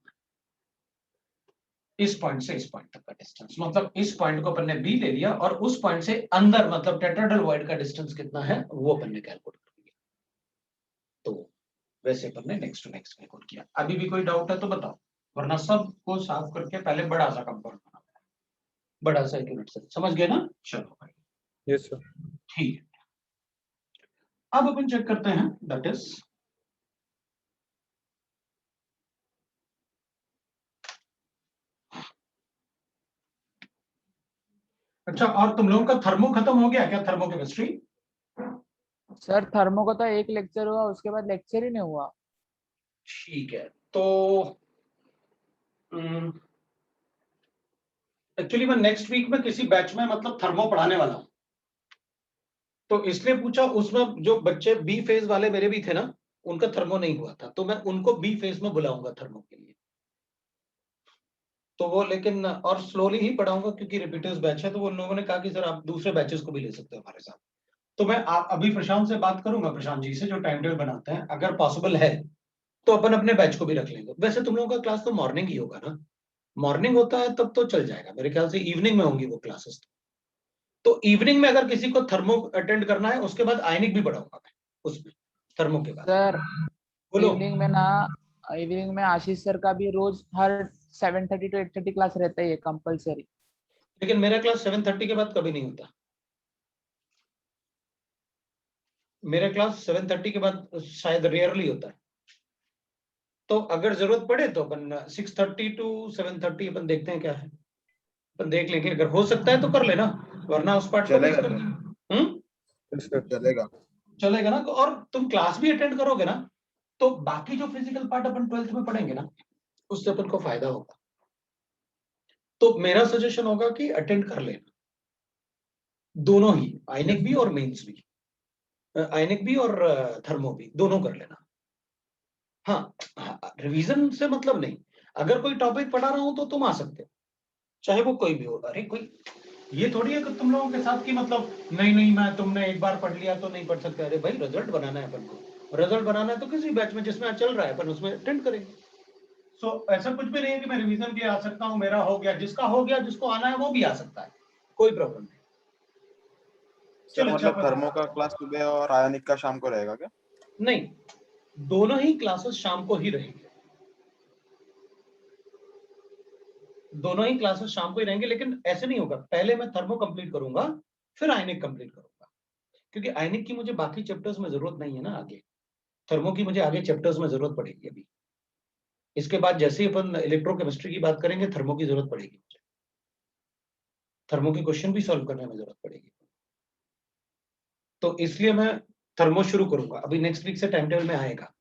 इस पॉइंट से इस पॉइंट तक का डिस्टेंस, मतलब इस पॉइंट को अपन ने B ले लिया और उस पॉइंट से अंदर मतलब टेट्राहेड्रल वॉइड का डिस्टेंस कितना है वो अपन ने कैलकुलेट कर लिया। तो वैसे अपन ने नेक्स्ट टू नेक्स्ट कैलकुलेट किया। अभी भी कोई डाउट है तो बताओ, वरना सब को साफ करके पहले बड़ा सा कंपाउंड बनाना है, बड़ा सा एक यूनिट सेल। समझ गए ना? चलो भाई यस सर। ठीक है, अब अपन चेक करते हैं, दैट इज अच्छा। और तुम लोगों का थर्मो खत्म हो गया क्या, थर्मो केमिस्ट्री? सर थर्मो का तो एक लेक्चर हुआ, उसके बाद लेक्चर ही नहीं हुआ। ठीक है, तो एक्चुअली मैं नेक्स्ट वीक में किसी बैच में मतलब थर्मो पढ़ाने वाला हूं, तो इसलिए पूछा। उसमें जो बच्चे बी फेज वाले मेरे भी थे ना, उनका थर्मो नहीं हुआ था, तो मैं उनको बी फेज में बुलाऊंगा थर्मो के लिए। तो वो लेकिन और स्लोली ही पढ़ाऊंगा क्योंकि रिपीटर्स बैच है, तो वो लोगों ने कहा कि सर आप दूसरे बैचेस को भी ले सकते हो हमारे साथ। तो मैं अभी प्रशांत से बात करूंगा, प्रशांत जी से जो टाइम टेबल बनाते हैं, अगर पॉसिबल है तो अपन अपने बैच को भी रख लेंगे। वैसे तुम लोगों का क्लास तो मॉर्निंग ही होगा ना, मॉर्निंग होता है तब तो चल जाएगा, मेरे ख्याल से इवनिंग में होंगी वो क्लासेस। तो इवनिंग में अगर किसी को थर्मो अटेंड करना है, उसके बाद आयनिक भी पढ़ाऊंगा मैं उसमें, थर्मो के बाद। सर बोलो। इवनिंग में आशीष सर का भी रोज हर 7:30 to 8:30 क्लास रहता है कंपलसरी। लेकिन मेरा क्लास 7:30 के बाद कभी नहीं होता, मेरा क्लास 7:30 के बाद शायद रेयरली होता है। तो अगर जरूरत पड़े तो अपन 6:30 to 7:30 अपन देखते हैं क्या है, अपन देख लेंगे। अगर हो सकता है तो कर लेना, वरना उस पार्ट को मिस कर देंगे। Yes sir. चलेगा। चलेगा ना? और तुम क्लास भी अटेंड करोगे ना, तो बाकी जो फिजिकल पार्ट अपन 12th में पढ़ेंगे ना, उससे अपन को फायदा होगा। तो मेरा सजेशन होगा कि अटेंड कर लेना दोनों ही, आयनिक भी और मेंस भी, आयनिक भी और थर्मो भी, दोनों कर लेना। हाँ, रिवीजन से मतलब नहीं, अगर कोई टॉपिक पढ़ा रहा हूं तो तुम आ सकते हो, चाहे वो कोई भी हो। अरे कोई ये थोड़ी है कि तुम लोगों के साथ की मतलब नहीं मैं तुमने एक बार पढ़ लिया तो नहीं पढ़ सकते। अरे भाई रिजल्ट बनाना है अपन को, रिजल्ट बनाना है तो किसी बैच में जिसमें चल रहा है अपन उसमें अटेंड करेंगे। सो ऐसा कुछ भी नहीं है कि मैं रिवीजन भी आ सकता हूँ, मेरा हो गया, जिसका हो गया, जिसको आना है वो भी आ सकता है, कोई प्रॉब्लम नहीं। सर चलो मतलब थर्मो का क्लास सुबह और आयनिक का शाम को रहेगा क्या? नहीं, दोनों ही क्लासेस शाम को ही रहेंगे, दोनों ही क्लासेस शाम को ही रहेंगे। लेकिन ऐसे नहीं होगा, पहले मैं थर्मो कंप्लीट करूंगा फिर आयनिक कंप्लीट करूंगा, क्योंकि आयनिक की मुझे बाकी चैप्टर्स में जरूरत नहीं है ना आगे, थर्मो की मुझे आगे चैप्टर्स में जरूरत पड़ेगी। अभी इसके बाद जैसे ही अपन इलेक्ट्रोकेमिस्ट्री की बात करेंगे, थर्मो की जरूरत पड़ेगी मुझे। थर्मो के क्वेश्चन भी सॉल्व करने में जरूरत पड़ेगी, तो इसलिए मैं थर्मो शुरू करूंगा। अभी नेक्स्ट वीक से टाइम टेबल में आएगा,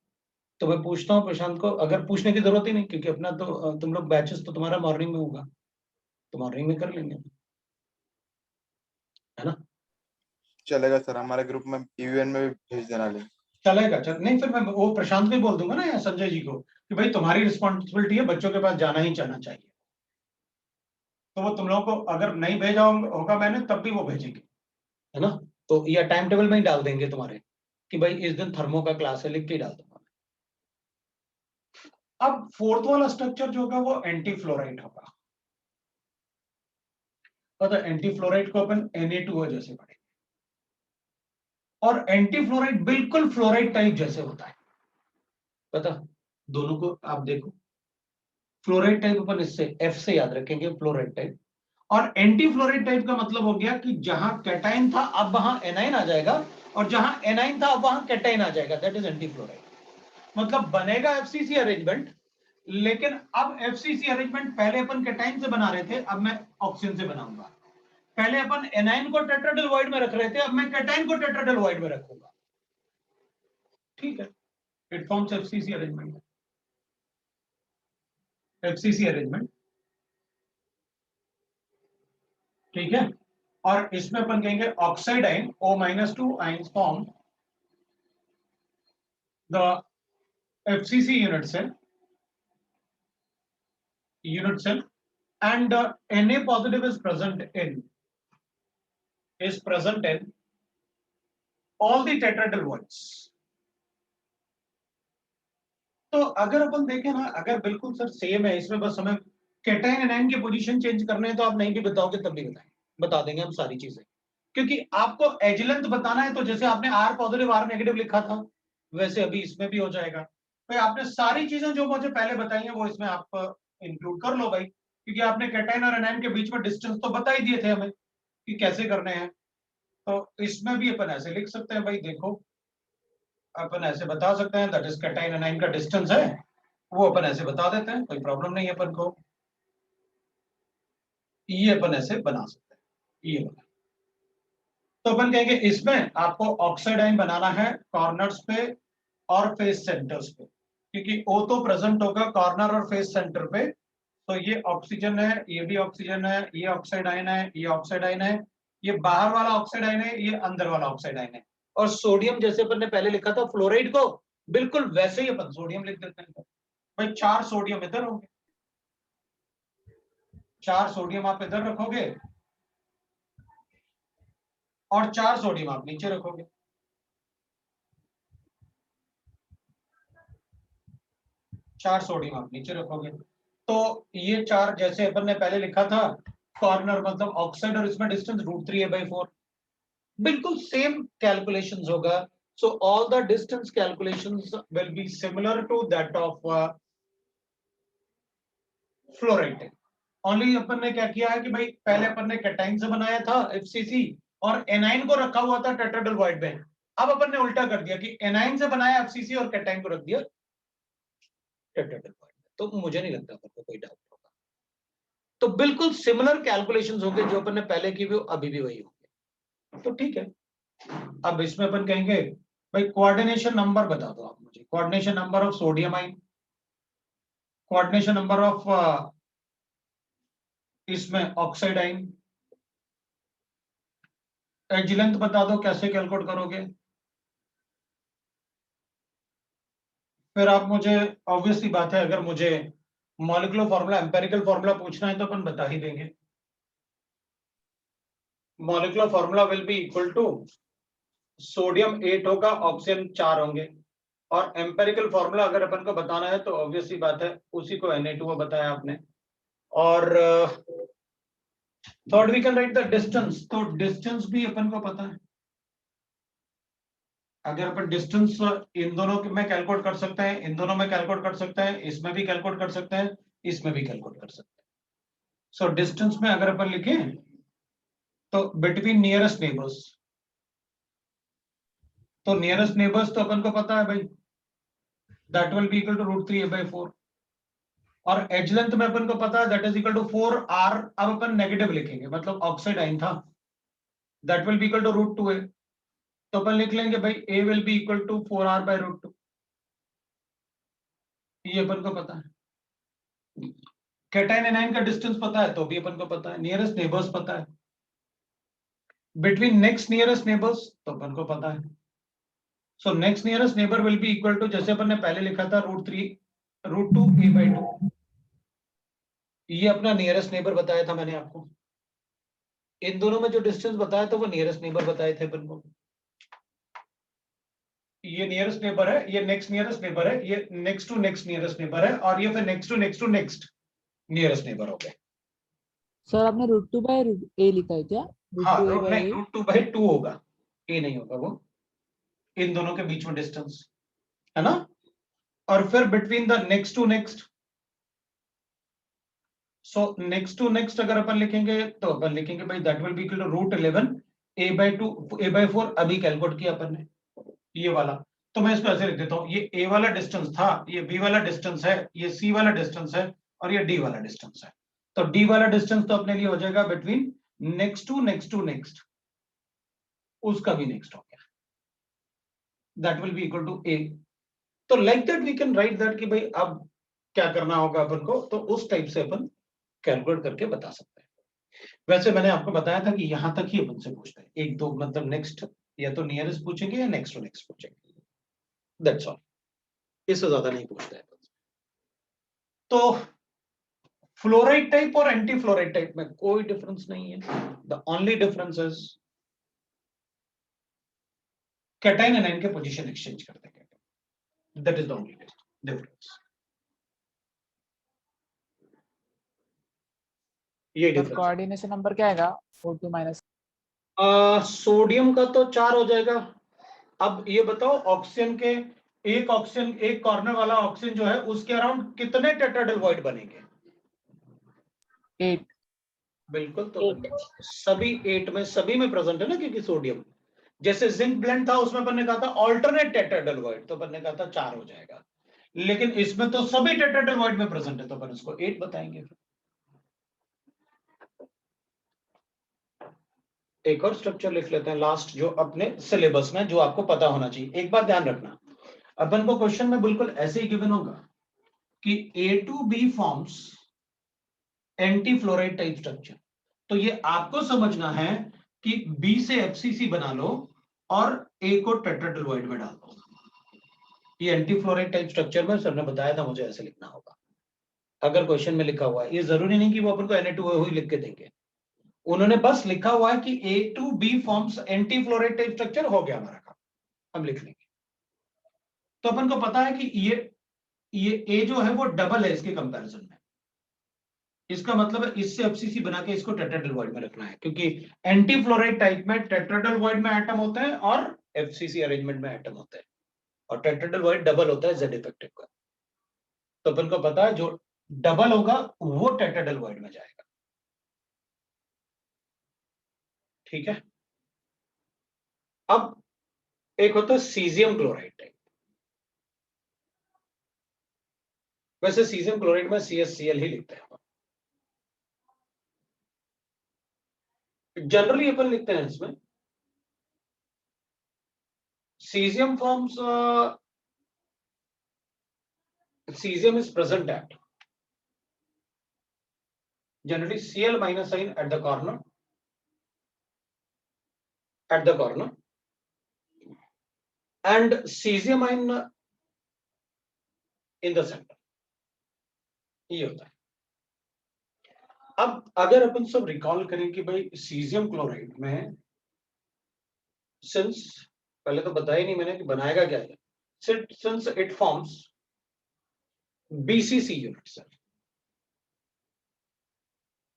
तो मैं पूछता हूँ प्रशांत को, अगर पूछने की जरूरत ही नहीं क्योंकि अपना तो तुम लोग बैचेस तो तुम्हारा मॉर्निंग में होगा, तो मॉर्निंग में कर लेंगे, है ना? चलेगा सर, हमारे ग्रुप में पीवीएन में भी भेज देना लिंक। चलेगा, चल नहीं फिर मैं वो प्रशांत भी बोल दूंगा ना या संजय जी को कि भाई तुम्हारी रिस्पॉन्सिबिलिटी है, बच्चों के पास जाना ही जाना चाहिए, तो वो तुम लोगों को अगर नहीं भेजा होगा मैंने तब भी वो भेजेंगे, है ना? तो या टाइम टेबल में ही डाल देंगे तुम्हारे कि भाई इस दिन थर्मो का क्लास है, लिख के ही डाल दूंगा। अब फोर्थ वाला स्ट्रक्चर जो होगा वो एंटी फ्लोराइड होगा। पता एंटी फ्लोराइड को अपन Na2O जैसे पढ़ेंगे, और एंटी फ्लोराइड बिल्कुल फ्लोराइड टाइप जैसे होता है, पता दोनों को आप देखो, फ्लोराइड टाइप अपन इससे F से याद रखेंगे, फ्लोराइड टाइप। और एंटी फ्लोराइड टाइप का मतलब हो गया कि जहां कैटाइन था अब वहां एनाइन आ जाएगा, और जहां एनाइन था अब वहां कैटाइन आ जाएगा, दैट इज एंटी फ्लोराइड। मतलब बनेगा FCC अरेंजमेंट, लेकिन अब FCC अरेंजमेंट पहले अपन कैटाइन से बना रहे थे, अब मैं ऑक्सीजन से बनाऊंगा। पहले अपन एनाइन को टेट्राडेल वॉइड में रख रहे थे, अब मैं कैटाइन को टेट्राडेल वॉइड में रखूंगा, ठीक है? It forms FCC arrangement, FCC arrangement, ठीक है? और इसमें अपन कहेंगे oxide ion O-2 ions form the FCC unit cell and Na positive is present in all the tetraedral voids। तो अगर अपन देखें ना, अगर बिल्कुल सर सेम है, इसमें बस हमें कैटाइन एनाइन के पोजीशन चेंज करने हैं, तो आप नहीं भी बताओगे तब भी बता देंगे हम सारी चीजें, क्योंकि आपको एज लेंथ बताना है, तो जैसे आपने R पॉजिटिव R नेगेटिव लिखा था वैसे अभी इसमें भी हो जाएगा। भाई आपने सारी चीजें जो मुझे पहले बताई हैं वो इसमें आप इंक्लूड कर लो भाई, क्योंकि आपने कैटाइन और एनाइन के बीच में डिस्टेंस तो बता ही दिए थे हमें कि कैसे करने हैं, तो इसमें भी अपन ऐसे लिख सकते हैं, भाई देखो अपन ऐसे बता सकते हैं, दैट इज कैटाइन एनाइन का डिस्टेंस है, वो अपन ऐसे बता देते हैं, कोई प्रॉब्लम नहीं है अपन को, ये अपन ऐसे बना सकते हैं, ये बना। तो अपन कहेंगे इसमें आपको ऑक्साइड आयन बनाना है कॉर्नर्स पे और फेस सेंटर्स पे, क्योंकि O तो प्रेजेंट होगा कॉर्नर और फेस सेंटर पे, तो ये ऑक्सीजन है, ये भी ऑक्सीजन है, ये ऑक्साइड आयन है, ये ऑक्साइड आयन है, ये बाहर वाला ऑक्साइड आयन है, ये अंदर वाला ऑक्साइड आयन है। और सोडियम जैसे अपन ने पहले लिखा था फ्लोराइड को, बिल्कुल वैसे ही अपन सोडियम लिख देते हैं। भाई 4 सोडियम इधर होंगे, 4 सोडियम आप इधर रखोगे और 4 सोडियम आप नीचे रखोगे, चार सोडियम आप नीचे रखोगे, तो ये 4 जैसे अपन ने पहले लिखा था, कॉर्नर मतलब ऑक्साइड और इसमें डिस्टेंस √3a/4, बिल्कुल सेम कैलकुलेशंस होगा। So all the distance calculations will be similar to that of fluoride. Only अपन ने क्या किया है कि भाई पहले अपन ने कैटाइन से बनाया था FCC और एनाइन को रखा हुआ था टेट्राडेल वॉइड में, अब अपन ने उल्टा कर दिया कि एनाइन से बनाया FCC और कैटाइन को रख दिया टेट्राडेल वॉइड में, तो मुझे नहीं लगता अपन को कोई डाउट होगा। तो बिल्कुल सिमिलर कैलकुलेशंस होंगे, जो अपन ने पहले की भी अभी भी वही होंगे, तो ठीक है। अब इसमें अपन कहेंगे भाई कोऑर्डिनेशन नंबर बता दो आप मुझे, coordination number of sodium ion, coordination number of इसमें ऑक्साइड आयन, एज लेंथ बता दो कैसे कैलकुलेट करोगे। फिर आप मुझे, ऑब्वियसली बात है, अगर मुझे मॉलिक्यूलर फॉर्मूला एम्पिरिकल फॉर्मूला पूछना है तो अपन बता ही देंगे। Molecular formula will be equal to sodium 8 होगा, ऑक्सीजन 4 होंगे, और एम्पिरिकल फॉर्मूला अगर अपन को बताना है तो ऑब्वियसली बात है उसी को Na2O बताया आपने। और third we can write the distance, तो डिस्टेंस भी अपन को पता है, अगर अपन डिस्टेंस इन दोनों में कैलकुलेट कर सकते हैं, इन दोनों में कैलकुलेट कर सकते हैं, इसमें भी कैलकुलेट कर सकते हैं, इसमें भी कैलकुलेट कर सकते हैं। सो डिस्टेंस में अगर अपन लिखें तो बिटवीन नियरेस्ट नेबर्स, तो नियरेस्ट नेबर्स तो अपन को पता है भाई, that will be equal to √3a/4, और एज लेंथ में अपन को पता है that is equal to 4r। अब अपन नेगेटिव लिखेंगे, मतलब ऑक्साइड आइन था, that will be equal to √2a। तो अपन लिख लेंगे भाई a will be equal to 4r/√2। ये अपन को पता है। कैटायन एनायन का डिस्टेंस पता है तो भी अपन को पता है। नियरेस्ट नेबर्स पता है, बिटवीन नेक्स्ट नियरेस्ट नेबर्स तो अपन को पता है। So next nearest neighbour will be equal to, जैसे अपन ने पहले लिखा था √2a/2। ये अपना नियरेस्ट नेबर बताया था मैंने आपको। इन दोनों में जो डिस्टेंस बताया था वो नियरेस्ट नेबर बताए थे अपन को। ये नियरेस्ट नेबर है, ये नेक्स्ट नियरेस्ट नेबर है, ये next to next nearest neighbour है, और ये फिर next to next to next nearest neighbour हो गए। सर आपने √2/a लिखा है क्या? हाँ, √2a/a? √2/2 होगा, ए नहीं होगा वो। इन दोनों के बीच में डिस्टेंस है ना। और फिर between the next to next, so next to next अगर अपन लिखेंगे तो अपन लिखेंगे भाई that will be equal to √11 a/4। अभी कैलकुलेट किया अपन ने ये वाला, तो मैं इसको ऐसे लिख देता हूँ, ये a वाला डिस्टेंस था, ये b वाला डिस्टेंस है, ये c वाला डिस्टेंस है, और ये d वाला डिस्टेंस है। तो d वाला डिस्टेंस तो अपने लिए हो जाएगा between next to next to next, उसका भी नेक्स्ट हो गया, that will be equal to a। तो like that we can write that कि भाई अब क्या करना होगा अपन को, तो उस टाइप से अपन कैलकुलेट करके बता सकते हैं। वैसे मैंने आपको बताया था कि यहां तक ही अपन से पूछते हैं, एक दो मतलब नेक्स्ट या तो नियरेस्ट पूछेंगे या नेक्स्ट टू नेक्स्ट पूछेंगे, दैट्स ऑल, इससे ज्यादा नहीं पूछते हैं। तो फ्लोराइड टाइप और एंटी फ्लोराइड टाइप में कोई डिफरेंस नहीं है। The only difference is cation anion के पोजीशन एक्सचेंज कर देंगे, that is the only difference. ये सर डिफरेंस। कोऑर्डिनेशन नंबर क्या आएगा? O2-? सोडियम का तो 4 हो जाएगा। अब ये बताओ ऑक्सीजन के, एक ऑक्सीजन, एक कॉर्नर वाला ऑक्सीजन जो है उसके अराउंड कितने टेट्राहेड्रल वॉइड बनेंगे? 8। बिल्कुल, तो सभी 8 में, सभी में प्रेजेंट है ना, क्योंकि सोडियम, जैसे जिंक ब्लेंड था उसमें अपन ने कहा था ऑल्टरनेट टेट्राहेड्रल वॉइड, तो अपन ने कहा था 4 हो जाएगा, लेकिन इसमें तो सभी टेट्राहेड्रल वॉइड में प्रेजेंट है तो अपन इसको 8 बताएंगे। एक और स्ट्रक्चर लिख लेते हैं लास्ट, जो अपने सिलेबस में, जो आपको पता होना चाहिए। एक बात ध्यान रखना, अपन को क्वेश्चन में बिल्कुल ऐसे ही गिवन होगा कि A2B forms anti fluoride type structure. तो ये आपको समझना है कि B से FCC बना लो और A को टेट्राहेड्रल वॉइड में डाल दो। ये एंटी फ्लोराइड टाइप स्ट्रक्चर में सर ने बताया था मुझे ऐसे लिखना होगा, अगर क्वेश्चन में लिखा हुआ है। ये जरूरी नहीं कि वो अपन को Na2O ही लिख के देंगे, उन्होंने बस लिखा हुआ है कि A2B forms anti fluoride type structure, हो गया हमारा काम, हम लिख लेंगे। तो अपन को पता है कि ये A जो है वो डबल है इसके कंपैरिजन में, इसका मतलब है इससे एफसीसी बना के इसको टेट्राहेड्रल वॉइड में रखना है, क्योंकि एंटी फ्लोराइड टाइप में टेट्राहेड्रल वॉइड में एटम होते हैं और एफसीसी अरेंजमेंट में एटम होते हैं, और टेट्राहेड्रल वॉइड डबल होता है Z इफेक्टिव का। तो अपन को पता है जो डबल होगा वो टेट्राहेड्रल वॉइड में जाएगा, ठीक है। अब एक होता है सीजियम क्लोराइड टाइप। वैसे सीजियम क्लोराइड में CaCl ही लिखते हैं, जनरली अपन लिखते हैं इसमें cesium forms, cesium is present at generally Cl minus sign at the corner, and cesium ion in the center, ये होता है। अब अगर अपन सब रिकॉल करें कि भाई सीजियम क्लोराइड में, सिंस पहले तो बताया नहीं मैंने कि बनाएगा क्या है, since it forms BCC unit cell,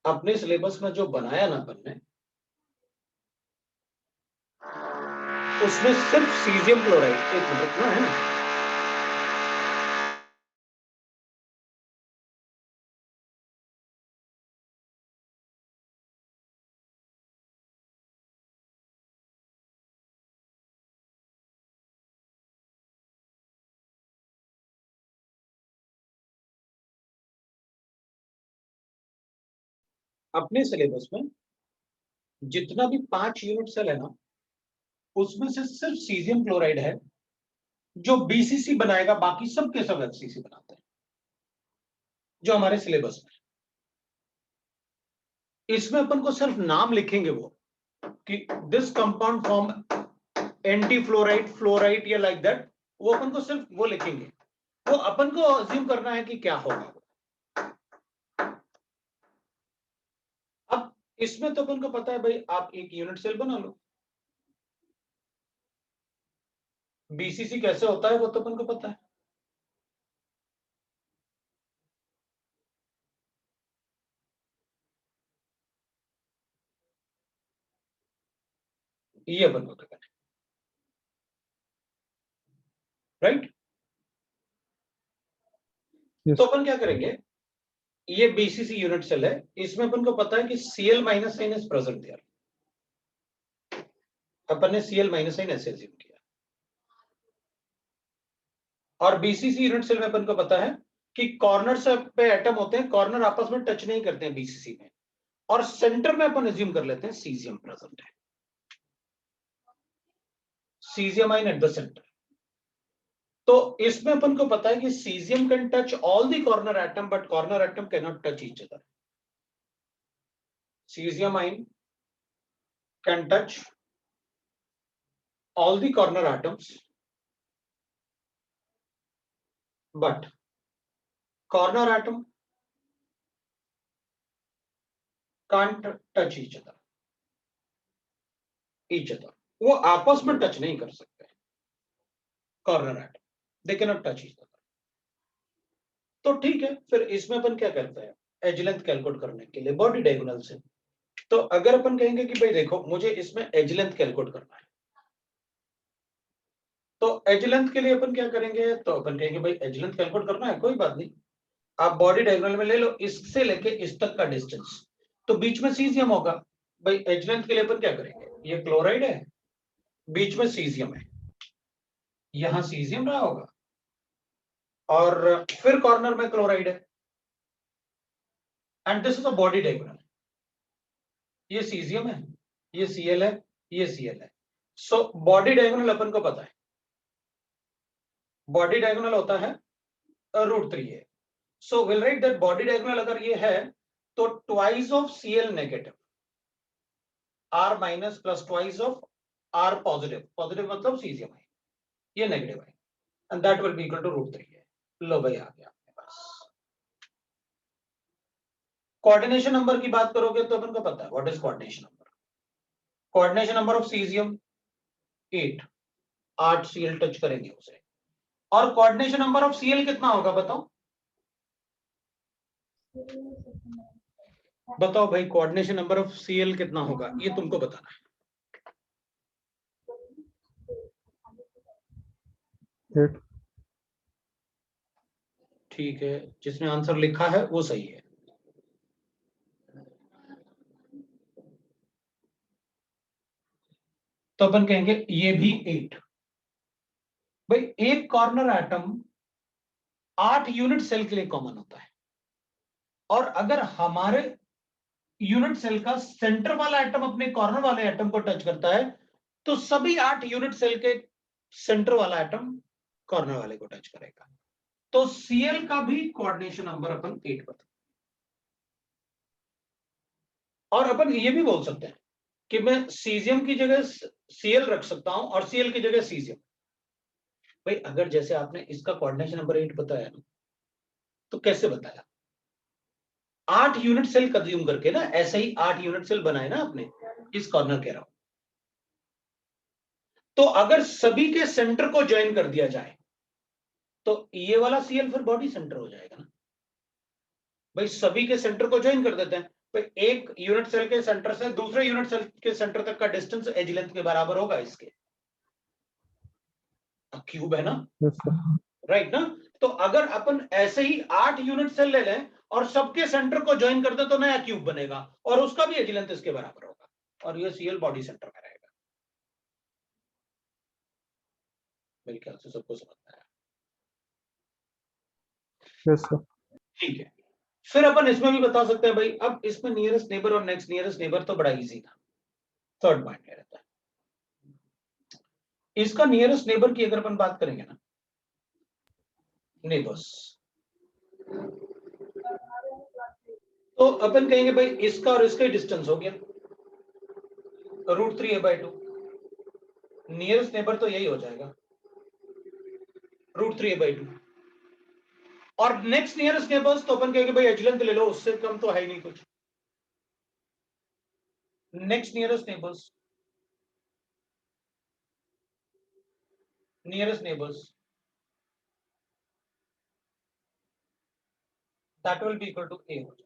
अपने सिलेबस में जो बनाया ना अपन ने, उसमें सिर्फ सीजियम क्लोराइड, एक मिनट ना, है ना, अपने सिलेबस में जितना भी 5 यूनिट सेल है ना, उसमें से सिर्फ सीजियम क्लोराइड है जो बीसीसी बनाएगा, बाकी सब के सब एफसीसी बनाते हैं जो हमारे सिलेबस में। इसमें अपन को सिर्फ नाम लिखेंगे वो कि this compound form anti fluoride, fluoride या लाइक दैट, वो अपन को सिर्फ वो लिखेंगे। वो अपन को अज्यूम करना है कि क्या होगा। अब इसमें तो अपन को पता है भाई, आप एक यूनिट सेल बना लो, बीसीसी कैसे होता है वो तो अपन को पता है। ये अपन को करना है, राइट। Yes. तो अपन क्या करेंगे, ये बीसीसी यूनिट सेल है, इसमें अपन को पता है कि Cl minus sign is present there. अपन ने Cl माइनस साइन ऐसे अज्यूम किया। और बीसीसी यूनिट सेल में अपन को पता है कि कॉर्नर से पे एटम होते हैं, कॉर्नर आपस में टच नहीं करते हैं बीसीसी में, और सेंटर में अपन अज्यूम कर लेते हैं सीजियम प्रेजेंट है, caesium ion at the centre. तो इसमें अपन को पता है कि caesium can touch all the corner atom but corner atom can not touch each other. Caesium ion can touch all the corner atoms but corner atom can't touch each other। वो आपस में टच नहीं कर सकते corner atom, they can not touch each other. तो ठीक है, फिर इसमें अपन क्या करते हैं, एज लेंथ कैलकुलेट करने के लिए बॉडी डायगोनल से। तो अगर अपन कहेंगे कि भाई देखो मुझे इसमें एज लेंथ कैलकुलेट करना है, तो एज लेंथ के लिए अपन क्या करेंगे, तो अपन कहेंगे भाई एज लेंथ कैलकुलेट करना है, कोई बात नहीं, आप बॉडी डायगोनल में ले लो, इससे लेके इस तक का डिस्टेंस, तो बीच में सीजियम होगा। भाई एज लेंथ के लिए अपन क्या करेंगे, ये क्लोराइड है, बीच में सीजियम है, यहां सीजियम रहा होगा, और फिर कॉर्नर में क्लोराइड है, and this is a body diagonal. ये सीजियम है, ये Cl है, ये Cl है। सो बॉडी डायगोनल अपन को पता है, बॉडी डायगोनल होता है √3 है। So will write that body diagonal अगर ये है तो twice of Cl negative, R minus plus twice of R positive, positive मतलब सीजियम है, ये नेगेटिव है, and that will be equal to √3 है। लो भाई आ गया आपके पास। कोऑर्डिनेशन नंबर की बात करोगे तो अपन को पता है what is coordination number. Coordination number of caesium 8 Cl touch करेंगे उसे, और कोऑर्डिनेशन नंबर ऑफ Cl कितना होगा बताओ, बताओ भाई कोऑर्डिनेशन नंबर ऑफ Cl कितना होगा, ये तुमको बताना है। 8। ठीक है, जिसने आंसर लिखा है वो सही है। तो अपन कहेंगे ये भी 8। भाई एक कॉर्नर एटम 8 यूनिट सेल के लिए कॉमन होता है, और अगर हमारे यूनिट सेल का सेंटर वाला एटम अपने कॉर्नर वाले एटम को टच करता है तो सभी 8 यूनिट सेल के सेंटर वाला एटम कॉर्नर वाले को टच करेगा। तो Cl का भी कोऑर्डिनेशन नंबर अपन 8 बता। और अपन ये भी बोल सकते हैं कि मैं सीजियम की जगह Cl रख सकता हूं और Cl की जगह सीजियम। भाई अगर जैसे आपने इसका कोऑर्डिनेशन नंबर 8 बताया ना, तो कैसे बताया, 8 यूनिट सेल कंज्यूम करके ना, ऐसे ही 8 यूनिट सेल बनाए ना आपने इस कॉर्नर के अराउंड। तो अगर सभी के सेंटर को ज्वाइन कर दिया जाए तो ये वाला Cl फिर बॉडी सेंटर हो जाएगा ना। भाई सभी के सेंटर को ज्वाइन कर देते हैं, तो एक यूनिट सेल के सेंटर से दूसरे यूनिट सेल के सेंटर तक का डिस्टेंस एज लेंथ के बराबर होगा इसके, क्यूब है ना, Yes, sir. राइट ना। तो अगर अपन ऐसे ही 8 यूनिट सेल ले लें और सबके सेंटर को ज्वाइन कर दे तो नया क्यूब बनेगा, और उसका भी एज लेंथ इसके बराबर होगा, और ये Cl बॉडी सेंटर में रहेगा। मेरे ख्याल से सबको समझ में आया। Yes, sir. ठीक है, फिर अपन इसमें भी बता सकते हैं भाई, अब इसमें नियरेस्ट नेबर और नेक्स्ट नियरेस्ट नेबर तो बड़ा इजी था, थर्ड पॉइंट ये रहता है। इसका नियरेस्ट नेबर की अगर अपन बात करेंगे ना, नेबर्स, तो अपन कहेंगे भाई इसका और इसका डिस्टेंस हो गया √3a/2, नियरेस्ट नेबर तो यही हो जाएगा √3a/2, और नेक्स्ट नियरेस्ट नेबर्स तो अपन कहेंगे भाई एज लेंथ ले लो, उससे कम तो है ही नहीं कुछ। Next nearest neighbours, nearest neighbours that will be equal to a हो जाएगा,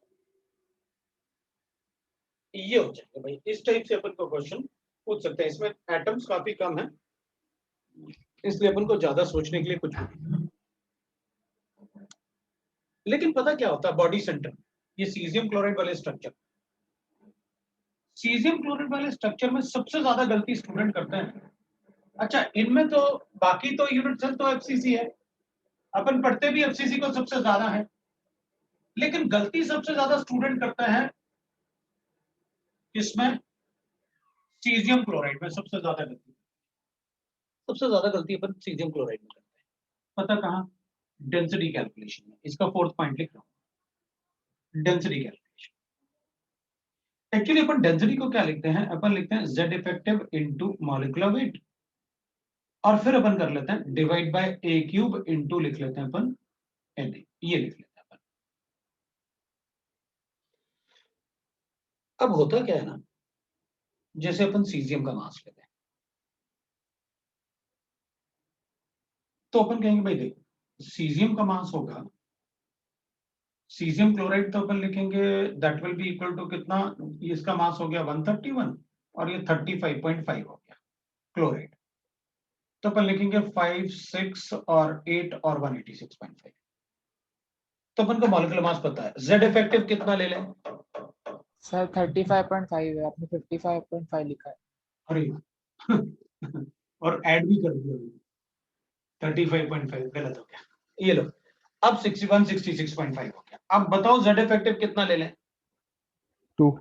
ये हो जाएगा भाई। इस टाइप से अपन को क्वेश्चन पूछ सकते हैं। इसमें एटम्स काफी कम है, इसलिए अपन को ज्यादा सोचने के लिए कुछ नहीं। लेकिन पता क्या होता है बॉडी सेंटर, ये सीजियम क्लोराइड वाले स्ट्रक्चर, सीजियम क्लोराइड वाले स्ट्रक्चर में सबसे ज्यादा गलती स्टूडेंट करते हैं। अच्छा, इनमें तो बाकी तो यूनिट सेल तो एफसीसी है, अपन पढ़ते भी एफसीसी को सबसे ज्यादा है, लेकिन गलती सबसे ज्यादा स्टूडेंट करते हैं किसमें, सीजियम क्लोराइड में सबसे ज्यादा गलती, सबसे ज्यादा गलती अपन सीजियम क्लोराइड में करते हैं। पता कहां, डेंसिटी कैलकुलेशन में। इसका फोर्थ पॉइंट लिख रहा हूं, डेंसिटी कैलकुलेशन। एक्चुअली अपन डेंसिटी को क्या लिखते हैं, अपन लिखते हैं Z effective into molecular weight, और फिर अपन कर लेते हैं डिवाइड बाय A³ इनटू लिख लेते हैं अपन Na, ये लिख लेते हैं अपन। अब होता क्या है ना, जैसे अपन सीजियम का मास लेते हैं, तो अपन कहेंगे भाई देखो सीजियम का मास होगा, सीजियम क्लोराइड तो अपन लिखेंगे that will be equal to कितना, इसका मास हो गया 131 और ये 35.5 हो गया क्लोराइड, तो अपन लिखेंगे 5, 6 और 8 और 186.5। तो अपन को मॉलिक्यूलर मास पता है, Z इफेक्टिव कितना ले लें, सर 35.5 है, आपने 55.5 लिखा है। अरे और ऐड भी कर दिया, 35.5 गलत हो गया, ये लो अब 61, 66.5 हो गया। अब बताओ Z इफेक्टिव कितना ले लें, 2,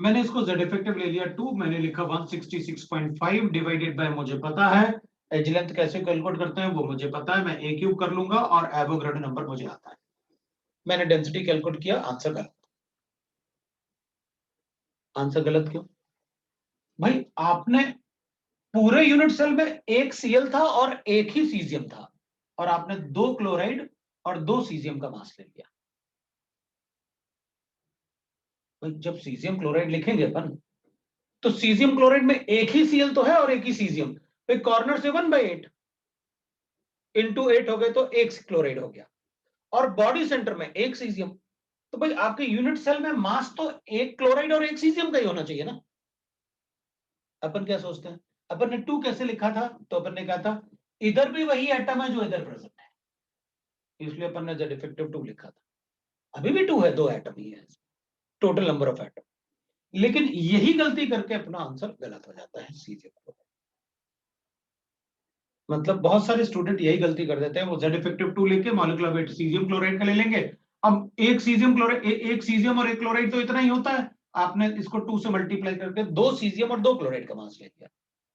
मैंने इसको Z इफेक्टिव ले लिया 2, मैंने लिखा 166.5 डिवाइडेड बाय, मुझे पता है एज लेंथ कैसे कैलकुलेट करते हैं वो मुझे पता है, मैं A³ कर लूंगा और एवोगाड्रो नंबर मुझे आता है। मैंने डेंसिटी कैलकुलेट किया, आंसर गलत। आंसर गलत क्यों भाई, आपने पूरे यूनिट सेल में एक Cl था और एक ही सीजियम था, और आपने 2 क्लोराइड और 2 सीजियम का मास ले लिया। भाई जब सीजियम क्लोराइड लिखेंगे अपन, तो सीजियम क्लोराइड में एक ही Cl तो है और एक ही सीजियम, भाई कॉर्नर से 1/8 इंटू 8 हो गए तो एक क्लोराइड हो गया, और बॉडी सेंटर में एक सीजियम, तो भाई आपके यूनिट सेल में मास तो एक क्लोराइड और एक सीजियम का ही होना चाहिए ना। अपन क्या सोचते हैं, अपन ने 2 कैसे लिखा था, तो अपन ने कहा था इधर भी वही एटम है जो इधर प्रेजेंट है, इसलिए अपन ने Z इफेक्टिव 2 लिखा था। अभी भी 2 है, 2 एटम ही है टोटल नंबर ऑफ एटम, लेकिन यही गलती करके अपना आंसर गलत हो जाता है सीजियम क्लोराइड। मतलब बहुत सारे स्टूडेंट यही गलती कर देते हैं, वो Z इफेक्टिव 2 लेके मॉलिक्यूलर वेट सीजियम क्लोराइड का ले लेंगे। अब एक सीजियम क्लोराइड, एक सीजियम और एक क्लोराइड तो इतना ही होता है, आपने इसको 2 से मल्टीप्लाई करके 2 सीजियम और 2 क्लोराइड का मास ले लिया,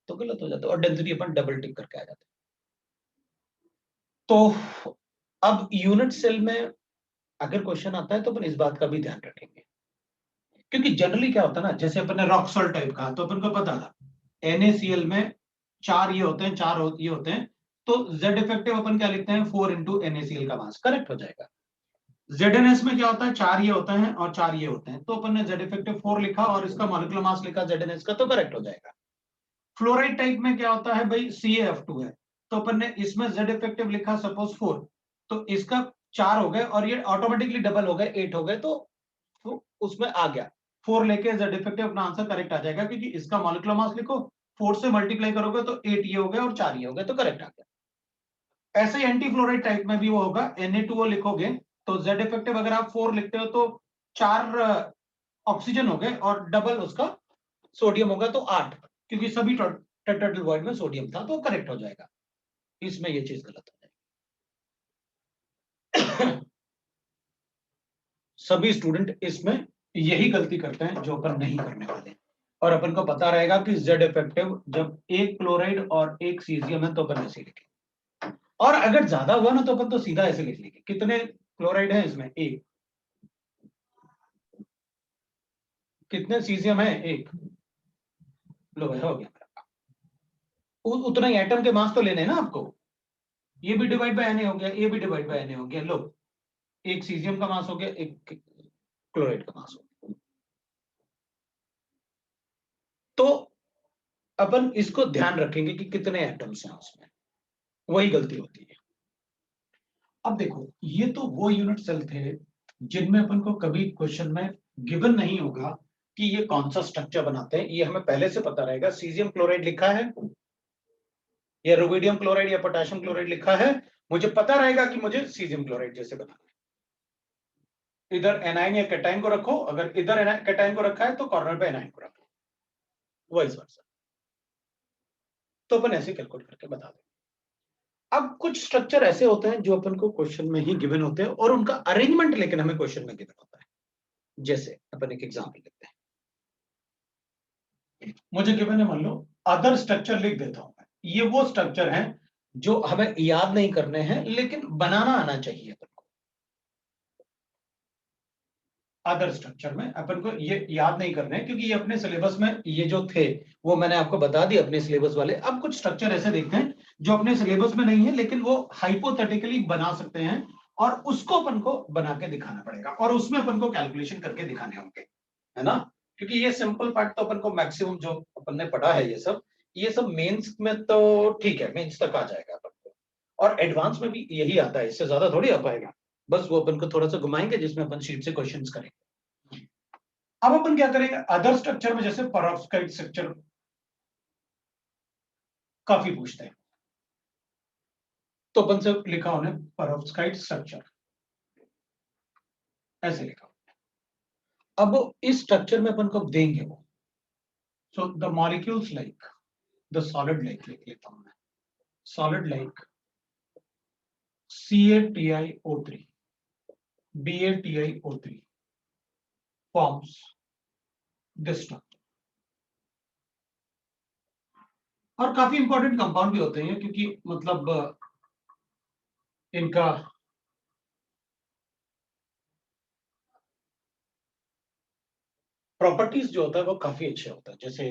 तो गलत हो जाता है, और डेंसिटी अपन डबल टिक करके आ जाते हैं। तो अब यूनिट सेल में अगर क्वेश्चन आता है तो अपन इस बात का भी ध्यान रखेंगे, क्योंकि जनरली क्या होता है ना, जैसे अपन ने रॉक सॉल्ट टाइप कहा, तो अपन को पता था NaCl में 4 ये होते हैं, 4 ये होते हैं, तो Z इफेक्टिव अपन क्या लिखते हैं 4 इंटू NaCl का मास, करेक्ट हो जाएगा। ZnS में क्या होता है, 4 ये होते हैं और 4 ये होते हैं, तो अपन ने Z इफेक्टिव 4 लिखा और इसका मॉलिक्यूलर मास लिखा ZnS का, तो करेक्ट हो जाएगा। फ्लोराइड टाइप में क्या होता है भाई, CaF2 है, तो अपन ने इसमें Z इफेक्टिव लिखा सपोज 4, तो इसका 4 हो गए और ये ऑटोमेटिकली डबल हो गए, 8 हो गए, तो उसमें आ गया 4 लेके Z इफेक्टिव, अपना आंसर करेक्ट आ जाएगा, क्योंकि इसका मॉलिक्यूलर मास लिखो 4 से मल्टीप्लाई करोगे तो 8 ये हो गए और 4 ये हो गए, तो करेक्ट आ गया। ऐसे ही एंटी फ्लोराइड टाइप में भी वो होगा, Na2O लिखोगे तो Z इफेक्टिव अगर आप 4 लिखते हो तो 4 ऑक्सीजन हो गए और डबल उसका सोडियम होगा तो 8, क्योंकि सभी टेट्राहेड्रल में सोडियम था, तो करेक्ट हो जाएगा। इसमें ये चीज गलत हो जाएगी। सभी स्टूडेंट इसमें यही गलती करते हैं जो अपन नहीं करने वाले हैं। और अपन को पता रहेगा कि Z इफेक्टिव जब एक क्लोराइड और एक सीजियम है तो अपन ऐसे लिखेंगे, और अगर ज्यादा हुआ ना तो अपन तो सीधा ऐसे लिख लेंगे। कितने क्लोराइड है इसमें? एक। कितने सीजियम है? एक। लो भाई, हो गया। उतना ही एटम के मास तो लेने हैं ना आपको। ये भी डिवाइड बाय Na हो गया, ये भी डिवाइड बाय Na हो गया। लो, एक सीजियम का मास हो गया, एक क्लोराइड का मास हो गया। तो अपन इसको ध्यान रखेंगे कि कितने एटम्स हैं उसमें, वही गलती होती है। अब देखो, ये तो वो यूनिट सेल थे जिनमें अपन को कभी क्वेश्चन में गिवन नहीं होगा कि ये कौन सा स्ट्रक्चर बनाते हैं। ये हमें पहले से पता रहेगा। सीजियम क्लोराइड लिखा है या रुबिडियम क्लोराइड या पोटेशियम क्लोराइड लिखा है, मुझे पता रहेगा कि मुझे सीजियम क्लोराइड जैसे बनाना है। इधर एनाइन या कैटाइन को रखो, अगर इधर कैटाइन को रखा है तो कॉर्नर पे एनाइन को रखो, वाइस वर्सा। तो अपन ऐसे कैलकुलेट करके बता दें। अब कुछ स्ट्रक्चर ऐसे होते हैं जो अपन को क्वेश्चन में ही गिवन होते हैं और उनका अरेंजमेंट लेकिन हमें क्वेश्चन में गिवन होता है। जैसे अपन एक एग्जांपल लेते हैं, मुझे गिवन है, मान लो अदर स्ट्रक्चर लिख देता हूं मैं। ये वो स्ट्रक्चर हैं जो हमें याद नहीं करने हैं लेकिन बनाना आना चाहिए अपन को। अदर स्ट्रक्चर में अपन को ये याद नहीं करने हैं क्योंकि ये अपने सिलेबस में ये जो थे वो मैंने आपको बता दिया अपने सिलेबस वाले। अब कुछ स्ट्रक्चर ऐसे देखते हैं जो अपने सिलेबस में नहीं है लेकिन वो हाइपोथेटिकली बना सकते हैं और उसको अपन को बना के दिखाना पड़ेगा और उसमें अपन को कैलकुलेशन करके दिखाने होंगे, है ना। क्योंकि ये सिंपल पार्ट तो अपन को मैक्सिमम जो अपन ने पढ़ा है ये सब मेंस में तो ठीक है, मेंस तक आ जाएगा अपन को, और एडवांस में भी यही आता है, इससे ज्यादा थोड़ी आ पाएगा। बस वो अपन को थोड़ा सा घुमाएंगे जिसमें अपन शीट से क्वेश्चंस करेंगे। अब अपन क्या करेंगे, अदर स्ट्रक्चर में जैसे पेरोव्स्काइट स्ट्रक्चर काफी पूछते हैं, तो अपन से लिखा उन्हें पेरोव्स्काइट स्ट्रक्चर, ऐसे लिखा। अब इस स्ट्रक्चर में अपन को देंगे वो, so the molecules like the solid like लिख लेता हूं मैं, solid like CaTiO3 BaTiO3 forms this structure। और काफी इंपॉर्टेंट कंपाउंड भी होते हैं क्योंकि मतलब इनका प्रॉपर्टीज जो होता है वो काफी अच्छे होता है। जैसे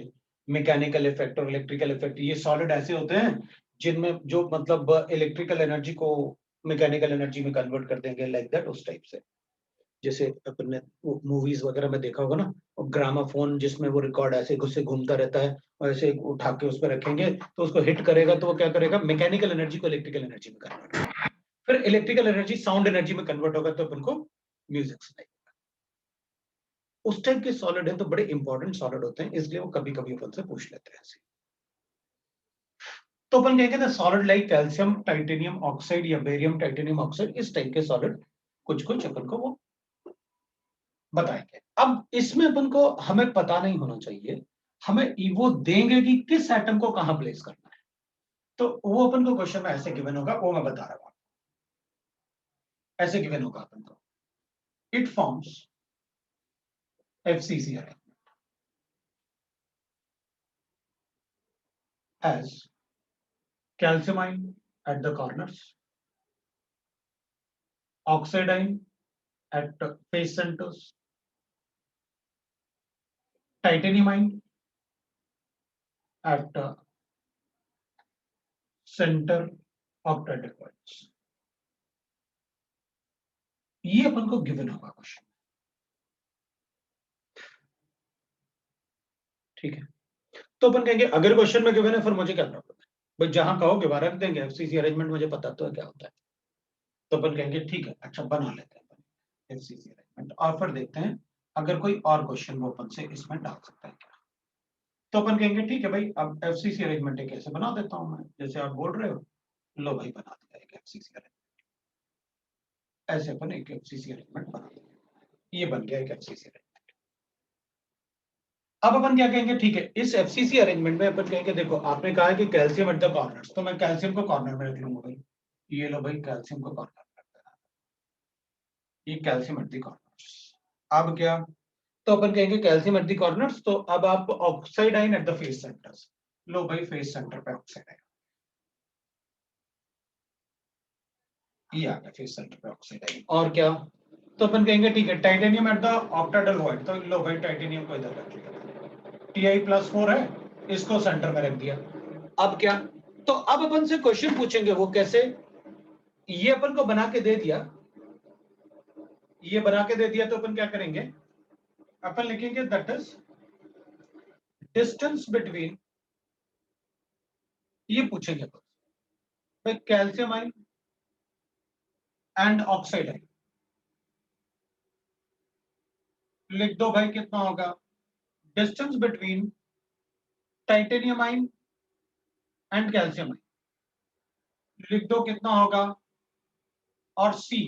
मैकेनिकल इफेक्ट और इलेक्ट्रिकल इफेक्ट, ये सॉलिड ऐसे होते हैं जिनमें जो मतलब इलेक्ट्रिकल एनर्जी को मैकेनिकल एनर्जी में कन्वर्ट कर देंगे, लाइक दैट, उस टाइप से। जैसे अपन ने मूवीज वगैरह में देखा होगा ना, ग्रामाफोन जिसमें वो रिकॉर्ड ऐसे घुसे घूमता रहता है और ऐसे उठा के उस पर रखेंगे तो उसको हिट करेगा तो वो क्या करेगा, मैकेनिकल एनर्जी को इलेक्ट्रिकल एनर्जी में कन्वर्ट करेगा, फिर इलेक्ट्रिकल एनर्जी साउंड एनर्जी में कन्वर्ट होगा तो अपन को म्यूजिक सुनाई। उस टाइप के सॉलिड है तो बड़े इंपॉर्टेंट सॉलिड होते हैं, इसलिए वो कभी कभी अपन से पूछ लेते हैं ऐसे। तो अपन कहेंगे solid like calcium titanium oxide या बेरियम टाइटेनियम ऑक्साइड, इस टाइप के सॉलिड कुछ कुछ अपन को वो बताएंगे। अब इसमें अपन को हमें पता नहीं होना चाहिए, हमें वो देंगे कि किस एटम को कहां प्लेस करना है, तो वो अपन को क्वेश्चन में ऐसे गिवन होगा, वो मैं बता रहा हूं। ऐसे गिवन होगा अपन को, it forms FCC arrangement as calcium ion at the corners, oxide ion at face centers, titanium ion at center octaedric points। ये अपन को गिवन होगा क्वेश्चन, ठीक है। तो अपन कहेंगे अगर क्वेश्चन में गिवन है फिर मुझे क्या प्रॉब्लम है भाई, जहां कहोगे वहां रख देंगे। FCC अरेंजमेंट मुझे पता तो है क्या होता है, तो अपन कहेंगे ठीक है, अच्छा बना लेते हैं FCC अरेंजमेंट, और फिर देखते हैं अगर कोई और क्वेश्चन वो अपन से इसमें डाल सकता है क्या। तो अपन कहेंगे ठीक है भाई, अब FCC अरेंजमेंट कैसे बना देता हूं मैं, जैसे आप बोल रहे हो, लो भाई बना दिया एक FCC अरेंजमेंट। ऐसे अपन एक FCC अरेंजमेंट बना देंगे, ये बन गया एक FCC अरेंजमेंट। अब अपन क्या कहेंगे, ठीक है, इस FCC अरेंजमेंट में अपन कहेंगे देखो आपने कहा है कि कैल्शियम एट द कॉर्नर्स, तो मैं कैल्शियम को कॉर्नर में रख लूंगा भाई, ये लो भाई कैल्शियम को कॉर्नर में रख देना, ये कैल्शियम एट द कॉर्नर्स। अब क्या, तो अपन कहेंगे कैल्शियम एट द कॉर्नर्स, तो अब आप ऑक्साइड आइन एट द फेस सेंटर्स, लो भाई फेस सेंटर पे ऑक्साइड आइन, ये आ गया फेस सेंटर पे ऑक्साइड आइन। और क्या, तो अपन कहेंगे ठीक है titanium at the octahedral void, तो लो भाई टाइटेनियम को इधर रख लिया, Ti+4 है, इसको सेंटर में रख दिया। अब क्या, तो अब अपन से क्वेश्चन पूछेंगे, वो कैसे, ये अपन को बना के दे दिया, ये बना के दे दिया, तो अपन क्या करेंगे, अपन लिखेंगे दैट इज डिस्टेंस बिटवीन, ये पूछेंगे भाई कैल्शियम आइन एंड ऑक्साइड आइन, लिख दो भाई कितना होगा, डिस्टेंस बिटवीन टाइटेनियम आइन एंड कैल्शियम आइन, लिख दो कितना होगा, और see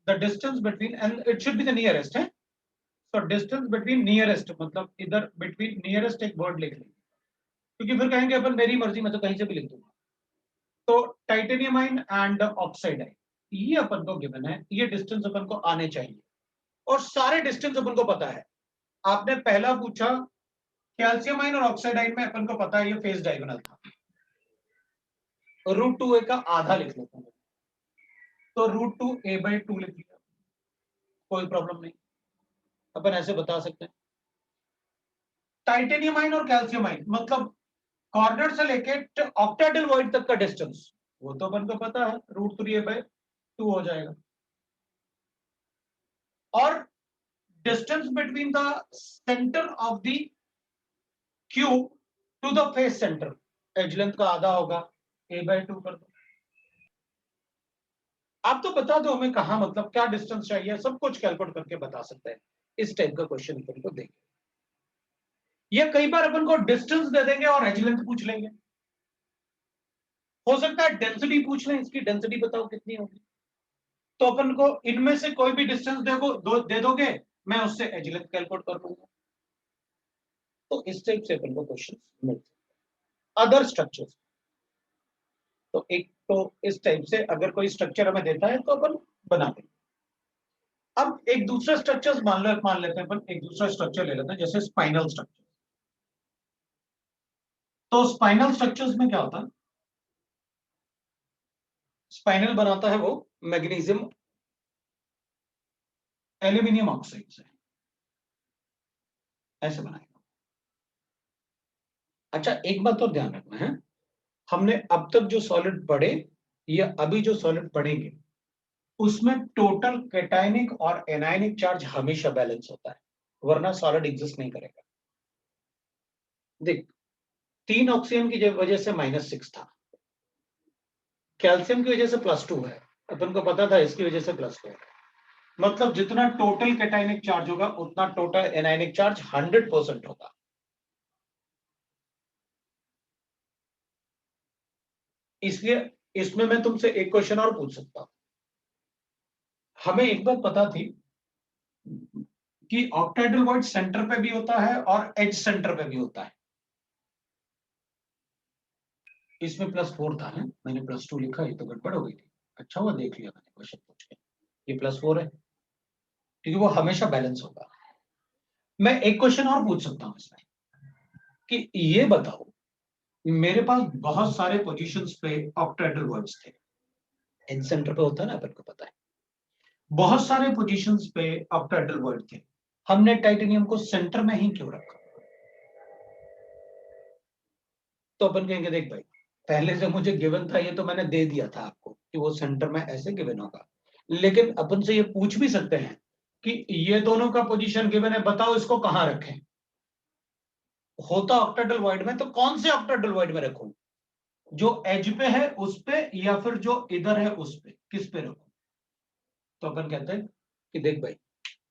the distance between, and it should be the nearest है, तो डिस्टेंस बिटवीन नियरेस्ट, मतलब इधर बिटवीन नियरेस्ट एक वर्ड लिख लेंगे, क्योंकि फिर कहेंगे अपन मेरी मर्जी, मैं तो कहीं से भी लिख दूंगा। तो टाइटेनियम आइन एंड ऑक्साइड आइन, ये अपन को गिवन है, ये डिस्टेंस अपन को आने चाहिए, और सारे डिस्टेंस अपन को पता है। आपने पहला पूछा कैल्शियम आइन और ऑक्साइड आइन में अपन को पता है ये फेस डायगोनल था, √2a का आधा लिख लेता हूं, तो √2a/2 लिख लिया, कोई प्रॉब्लम नहीं, अपन ऐसे बता सकते हैं। टाइटेनियम आइन और कैल्शियम आइन मतलब कॉर्नर से लेके ऑक्टाहेड्रल वॉइड तक का डिस्टेंस, वो तो अपन को पता है, √3a/2 हो जाएगा, और distance between the centre of the cube to the face centre, edge length का आधा होगा, a/2 कर दो। आप तो बता दो हमें कहां, मतलब क्या डिस्टेंस चाहिए, सब कुछ कैलकुलेट करके बता सकते हैं। इस टाइप का क्वेश्चन अपन को देंगे, या कई बार अपन को डिस्टेंस दे देंगे और एज लेंथ पूछ लेंगे, हो सकता है डेंसिटी पूछ लें, इसकी डेंसिटी बताओ कितनी होगी, तो अपन को इनमें से कोई भी डिस्टेंस दे दोगे, मैं उससे एज लेंथ कैलकुलेट कर लूंगा। तो इस टाइप से अपन को क्वेश्चन मिलते हैं। अदर स्ट्रक्चर्स, तो एक तो इस टाइप से अगर कोई स्ट्रक्चर हमें देता है तो अपन बना देंगे। अब एक दूसरा स्ट्रक्चर मान लेते हैं अपन, एक दूसरा स्ट्रक्चर ले लेते हैं, जैसे स्पाइनल स्ट्रक्चर। तो स्पाइनल स्ट्रक्चर्स में क्या होता है, स्पाइनल बनाता है वो मैग्नीशियम एल्यूमिनियम ऑक्साइड से, ऐसे बनाएगा। अच्छा एक बात और ध्यान रखना है, हमने अब तक जो सॉलिड पढ़े या अभी जो सॉलिड पढ़ेंगे, उसमें टोटल कैटायनिक और एनायनिक चार्ज हमेशा बैलेंस होता है, वरना सॉलिड एग्जिस्ट नहीं करेगा। देख 3 ऑक्सीजन की वजह से -6 था, कैल्शियम की वजह से +2 है, अपन को पता था इसकी वजह से +4 है, मतलब जितना टोटल कैटायनिक चार्ज होगा उतना टोटल एनायनिक चार्ज 100% होगा। इसलिए इसमें मैं तुमसे एक क्वेश्चन और पूछ सकता हूं, हमें एक बात पता थी कि ऑक्टाहेड्रल वॉइड सेंटर पे भी होता है और एज सेंटर पे भी होता है, इसमें +4 था ना, मैंने +2 लिखा, ये तो गड़बड़ हो गई थी, अच्छा हुआ देख लिया मैंने क्वेश्चन पूछ के, ये +4 है, क्योंकि वो हमेशा बैलेंस होगा। मैं एक क्वेश्चन और पूछ सकता हूं इसमें, कि ये बताओ मेरे पास बहुत सारे पोजीशंस पे ऑक्टाहेड्रल वॉइड्स थे, एज सेंटर पे होता है ना, अपन को पता है, बहुत सारे पोजीशंस पे ऑक्टाहेड्रल वॉइड थे, हमने टाइटेनियम को सेंटर में ही क्यों रखा? तो अपन कहेंगे देख भाई पहले से मुझे गिवन था, ये तो मैंने दे दिया था आपको कि वो सेंटर में ऐसे गिवन होगा, लेकिन अपन से ये पूछ भी सकते हैं कि ये दोनों का पोजीशन गिवन है, बताओ इसको कहां रखें। होता ऑक्टाहेड्रल वॉइड में, तो कौन से ऑक्टाहेड्रल वॉइड में रखूं, जो एज पे है उस पे, या फिर जो इधर है उस पे, किस पे रखूं? तो अपन कहते हैं कि देख भाई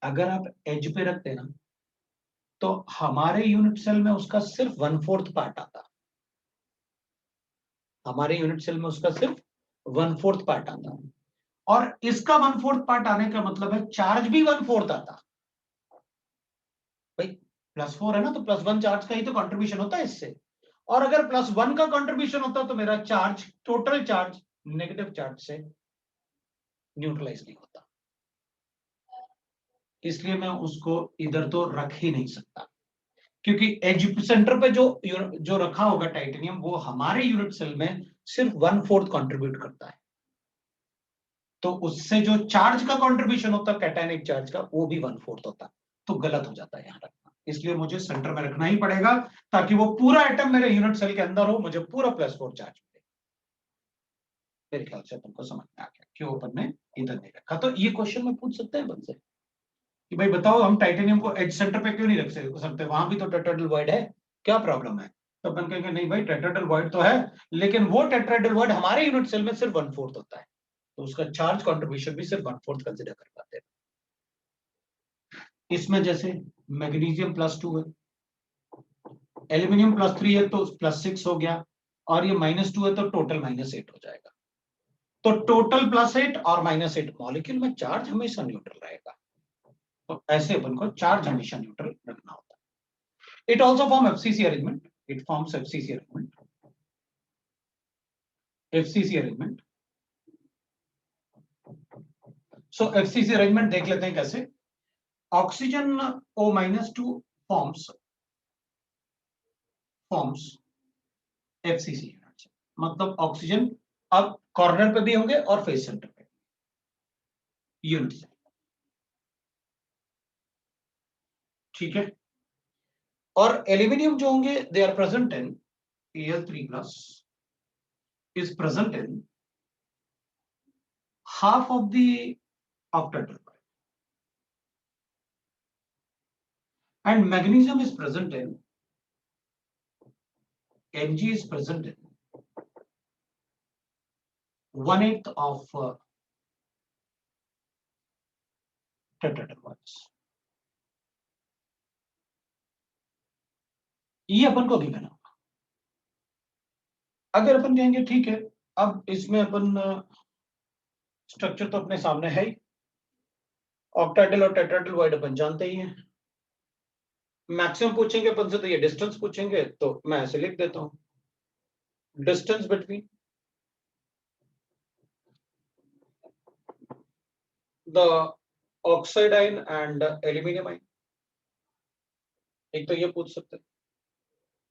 अगर आप एज पे रखते ना, तो हमारे यूनिट सेल में उसका सिर्फ 1/4 पार्ट आता, हमारे यूनिट सेल में उसका सिर्फ 1/4 पार्ट आता, और इसका 1/4 पार्ट आने का मतलब है चार्ज भी 1/4 आता। भाई +4 है ना, तो +1 चार्ज का ही तो कंट्रीब्यूशन होता है इससे, और अगर +1 का कंट्रीब्यूशन होता तो मेरा charge, total charge negative charge से न्यूट्रलाइज नहीं होता। इसलिए मैं उसको इधर तो रख ही नहीं सकता, क्योंकि एज सेंटर पे जो रखा होगा टाइटेनियम वो हमारे यूनिट सेल में सिर्फ 1/4 कंट्रीब्यूट करता है, तो उससे जो चार्ज का कंट्रीब्यूशन होता है कैटायनिक चार्ज का वो भी 1/4 होता है, तो गलत हो जाता है यहाँ रखना। इसलिए मुझे सेंटर में रखना ही पड़ेगा ताकि वो पूरा एटम मेरे यूनिट सेल के अंदर हो, मुझे पूरा +4 चार्ज मिले। मेरे ख्याल से तुमको समझ में आ गया क्यों अपन ने इधर नहीं रखा। तो ये क्वेश्चन में पूछ सकते हैं अपन से कि भाई बताओ हम टाइटेनियम को एज सेंटर पे क्यों नहीं रख सकते, वहां भी तो टेट्राहेड्रल वॉइड है, क्या प्रॉब्लम है? तो अपन कहेंगे नहीं भाई टेट्राहेड्रल वॉइड तो है, लेकिन वो टेट्राहेड्रल वॉइड हमारे यूनिट सेल में सिर्फ 1/4 होता है, तो उसका चार्ज कंट्रीब्यूशन भी सिर्फ 1/4 कंसिडर कर पाते हैं। इसमें जैसे मैग्नीशियम +2 है, एल्यूमिनियम +3 है तो +6 हो गया, और ये -2 है तो टोटल -8 हो जाएगा। तो टोटल +8 और -8 मॉलिक्यूल में चार्ज हमेशा न्यूट्रल रहेगा, तो ऐसे अपन को चार्ज हमेशा न्यूट्रल रखना होता है। It also form FCC arrangement, it forms FCC arrangement, FCC arrangement. So FCC arrangement देख लेते हैं कैसे। Oxygen O-2 forms FCC unit, मतलब ऑक्सीजन अब कॉर्नर पे भी होंगे और फेस सेंटर पे यूनिट से, ठीक है। और एल्यूमिनियम जो होंगे they are present in Al3+ is present in half of the octahedral bond, and magnesium is present in Mg is present in 1/8 of tetrahedral bonds। ये अपन को गिवन होगा। अगर अपन कहेंगे ठीक है, अब इसमें अपन स्ट्रक्चर तो अपने सामने है ही, ऑक्टाहेड्रल और टेट्राहेड्रल वॉइड अपन जानते ही हैं, मैक्सिमम पूछेंगे अपन से तो ये डिस्टेंस पूछेंगे, तो मैं ऐसे लिख देता हूं distance between the oxide ion and aluminium ion, एक तो ये पूछ सकते हैं।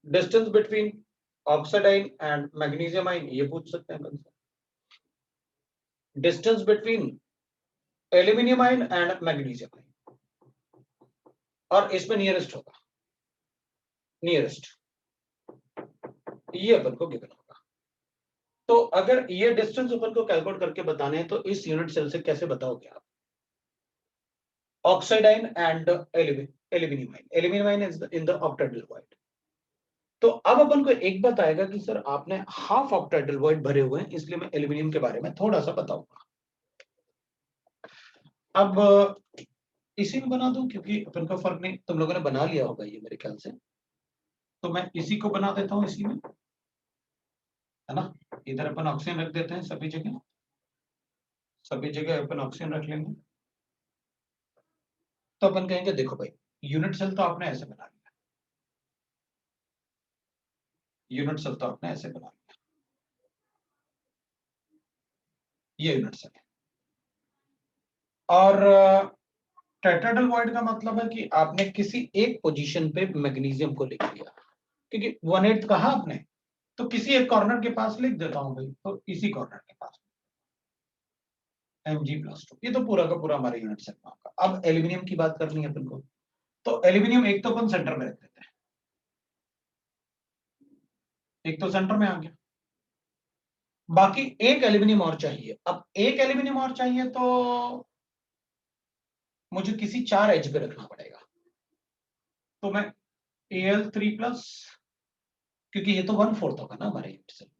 Distance between oxide ion and magnesium ion, ये पूछ सकते हैं अपन से। Distance between aluminium ion and magnesium ion, और इसमें नियरेस्ट होगा, नियरेस्ट, ये अपन को गिवन होगा। तो अगर ये डिस्टेंस अपन को कैलकुलेट करके बताने हैं तो इस यूनिट सेल से कैसे बताओगे आप? Oxide ion and aluminium ion is in the octahedral void. तो अब अपन को एक बात आएगा कि सर आपने हाफ ऑक्टाहेड्रल वॉइड भरे हुए हैं, इसलिए मैं एल्यूमिनियम के बारे में थोड़ा सा बताऊंगा। अब इसी में बना दूं क्योंकि अपन का फर्क नहीं, तुम लोगों ने बना लिया होगा ये मेरे ख्याल से, तो मैं इसी को बना देता हूं इसी में, है ना। इधर अपन ऑक्सीजन रख देते हैं, सभी जगह अपन ऑक्सीजन रख लेंगे। तो अपन कहेंगे देखो भाई यूनिट सेल तो आपने ऐसे बना लिया, यूनिट सेल तो आपने ऐसे बना लिया, ये यूनिट सेल है। और टेट्राहेड्रल वॉइड का मतलब है कि आपने किसी एक पोजीशन पे मैग्नीशियम को लिख लिया, क्योंकि 1/8 कहा आपने, तो किसी एक कॉर्नर के पास लिख देता हूं भाई, तो इसी कॉर्नर के पास Mg+2, ये तो पूरा का पूरा हमारा यूनिट सेल में होगा। अब एल्यूमिनियम की बात करनी है अपन को, तो एल्यूमिनियम एक तो अपन सेंटर में रख देते हैं, एक तो सेंटर में आ गया, बाकी एक एल्यूमिनियम और चाहिए। अब एक एल्यूमिनियम और चाहिए तो मुझे किसी 4 एज पे रखना पड़ेगा, तो मैं Al3+, क्योंकि ये तो 1/4 होगा ना हमारे यूनिट सेल में,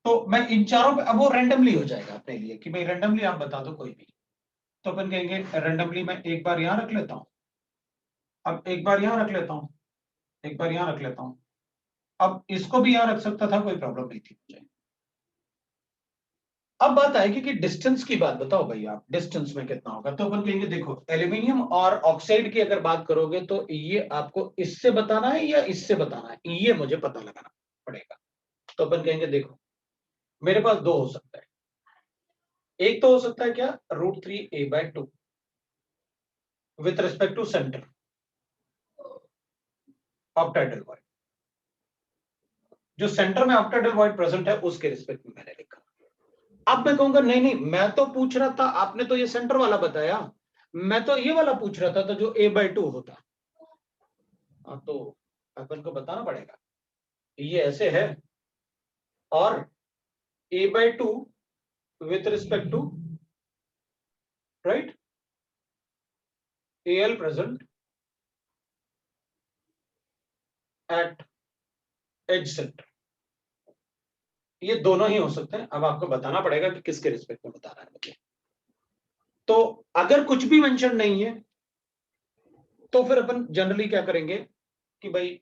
तो मैं इन चारों पे, अब वो रैंडमली हो जाएगा अपने लिए कि भाई रैंडमली आप बता दो कोई भी, तो अपन कहेंगे रैंडमली मैं एक बार यहां रख लेता हूं, अब एक बार यहां रख लेता हूं, एक बार यहां रख लेता हूं, अब इसको भी यहां रख सकता था, कोई प्रॉब्लम नहीं थी मुझे। अब बात आएगी कि डिस्टेंस की बात बताओ भाई आप, डिस्टेंस में कितना होगा, तो अपन कहेंगे देखो एल्यूमिनियम और ऑक्साइड की अगर बात करोगे तो ये आपको इससे बताना है या इससे बताना है, ये मुझे पता लगाना पड़ेगा। तो अपन कहेंगे देखो मेरे पास दो हो सकता है, एक तो हो सकता है क्या, √3a/2 with respect to centre of tidal void, जो सेंटर में ऑफ टाइडल वॉइड प्रेजेंट है उसके रिस्पेक्ट में मैंने लिखा। अब मैं कहूंगा नहीं नहीं, मैं तो पूछ रहा था, आपने तो ये सेंटर वाला बताया, मैं तो ये वाला पूछ रहा था, तो जो a/2 होता। तो अपन को बताना पड़ेगा ये ऐसे है, और a/2 with respect to right al present at edge centre, ये दोनों ही हो सकते हैं। अब आपको बताना पड़ेगा कि किसके रिस्पेक्ट में बताना है मुझे। तो अगर कुछ भी मेंशन नहीं है तो फिर अपन जनरली क्या करेंगे कि भाई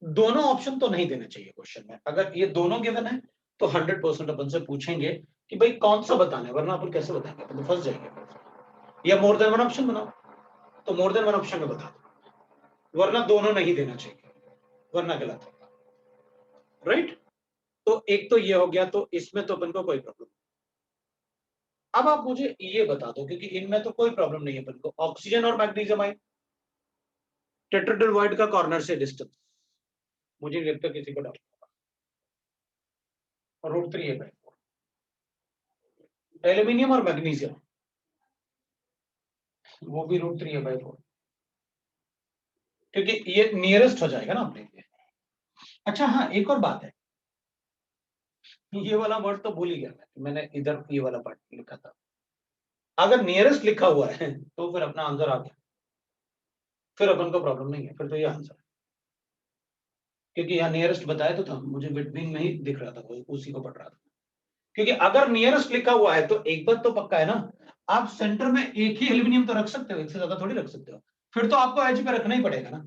दोनों ऑप्शन तो नहीं देना चाहिए क्वेश्चन में। अगर ये दोनों गिवन है तो 100% अपन से पूछेंगे कि भाई कौन सा बताना है, वरना अपन कैसे बताएंगे, अपन तो फंस जाएंगे। या मोर देन वन ऑप्शन बनाओ, तो मोर देन वन ऑप्शन में बता दो, वरना दोनों नहीं देना चाहिए, वरना गलत होगा, राइट। तो एक तो ये हो गया, तो इसमें तो अपन को कोई प्रॉब्लम। अब आप मुझे ये बता दो, क्योंकि इनमें तो कोई प्रॉब्लम नहीं है अपन को, ऑक्सीजन और मैग्नीशियम आयन टेट्राहेड्रल वॉइड का कॉर्नर से डिस्टेंस, मुझे नहीं लगता किसी को डाउट होगा। √3a/4 एल्यूमिनियम और मैग्नीशियम, वो भी √3a/4, क्योंकि ये नियरेस्ट हो जाएगा ना अपने लिए। अच्छा हाँ, एक और बात है, ये वाला वर्ड तो भूल ही गया मैंने इधर ये वाला पार्ट लिखा था। अगर नियरेस्ट लिखा हुआ है तो फिर अपना आंसर आ गया, फिर अपन को प्रॉब्लम नहीं है, फिर तो ये आंसर है, क्योंकि यहाँ नियरेस्ट बताया तो था, मुझे बिटवीन में ही दिख रहा था, उसी को पढ़ रहा था। क्योंकि अगर नियरेस्ट लिखा हुआ है तो एक बात तो पक्का है ना, आप सेंटर में एक ही एल्यूमिनियम तो रख सकते हो, एक से ज्यादा थोड़ी रख सकते हो, फिर तो आपको एज पे रखना ही पड़ेगा ना।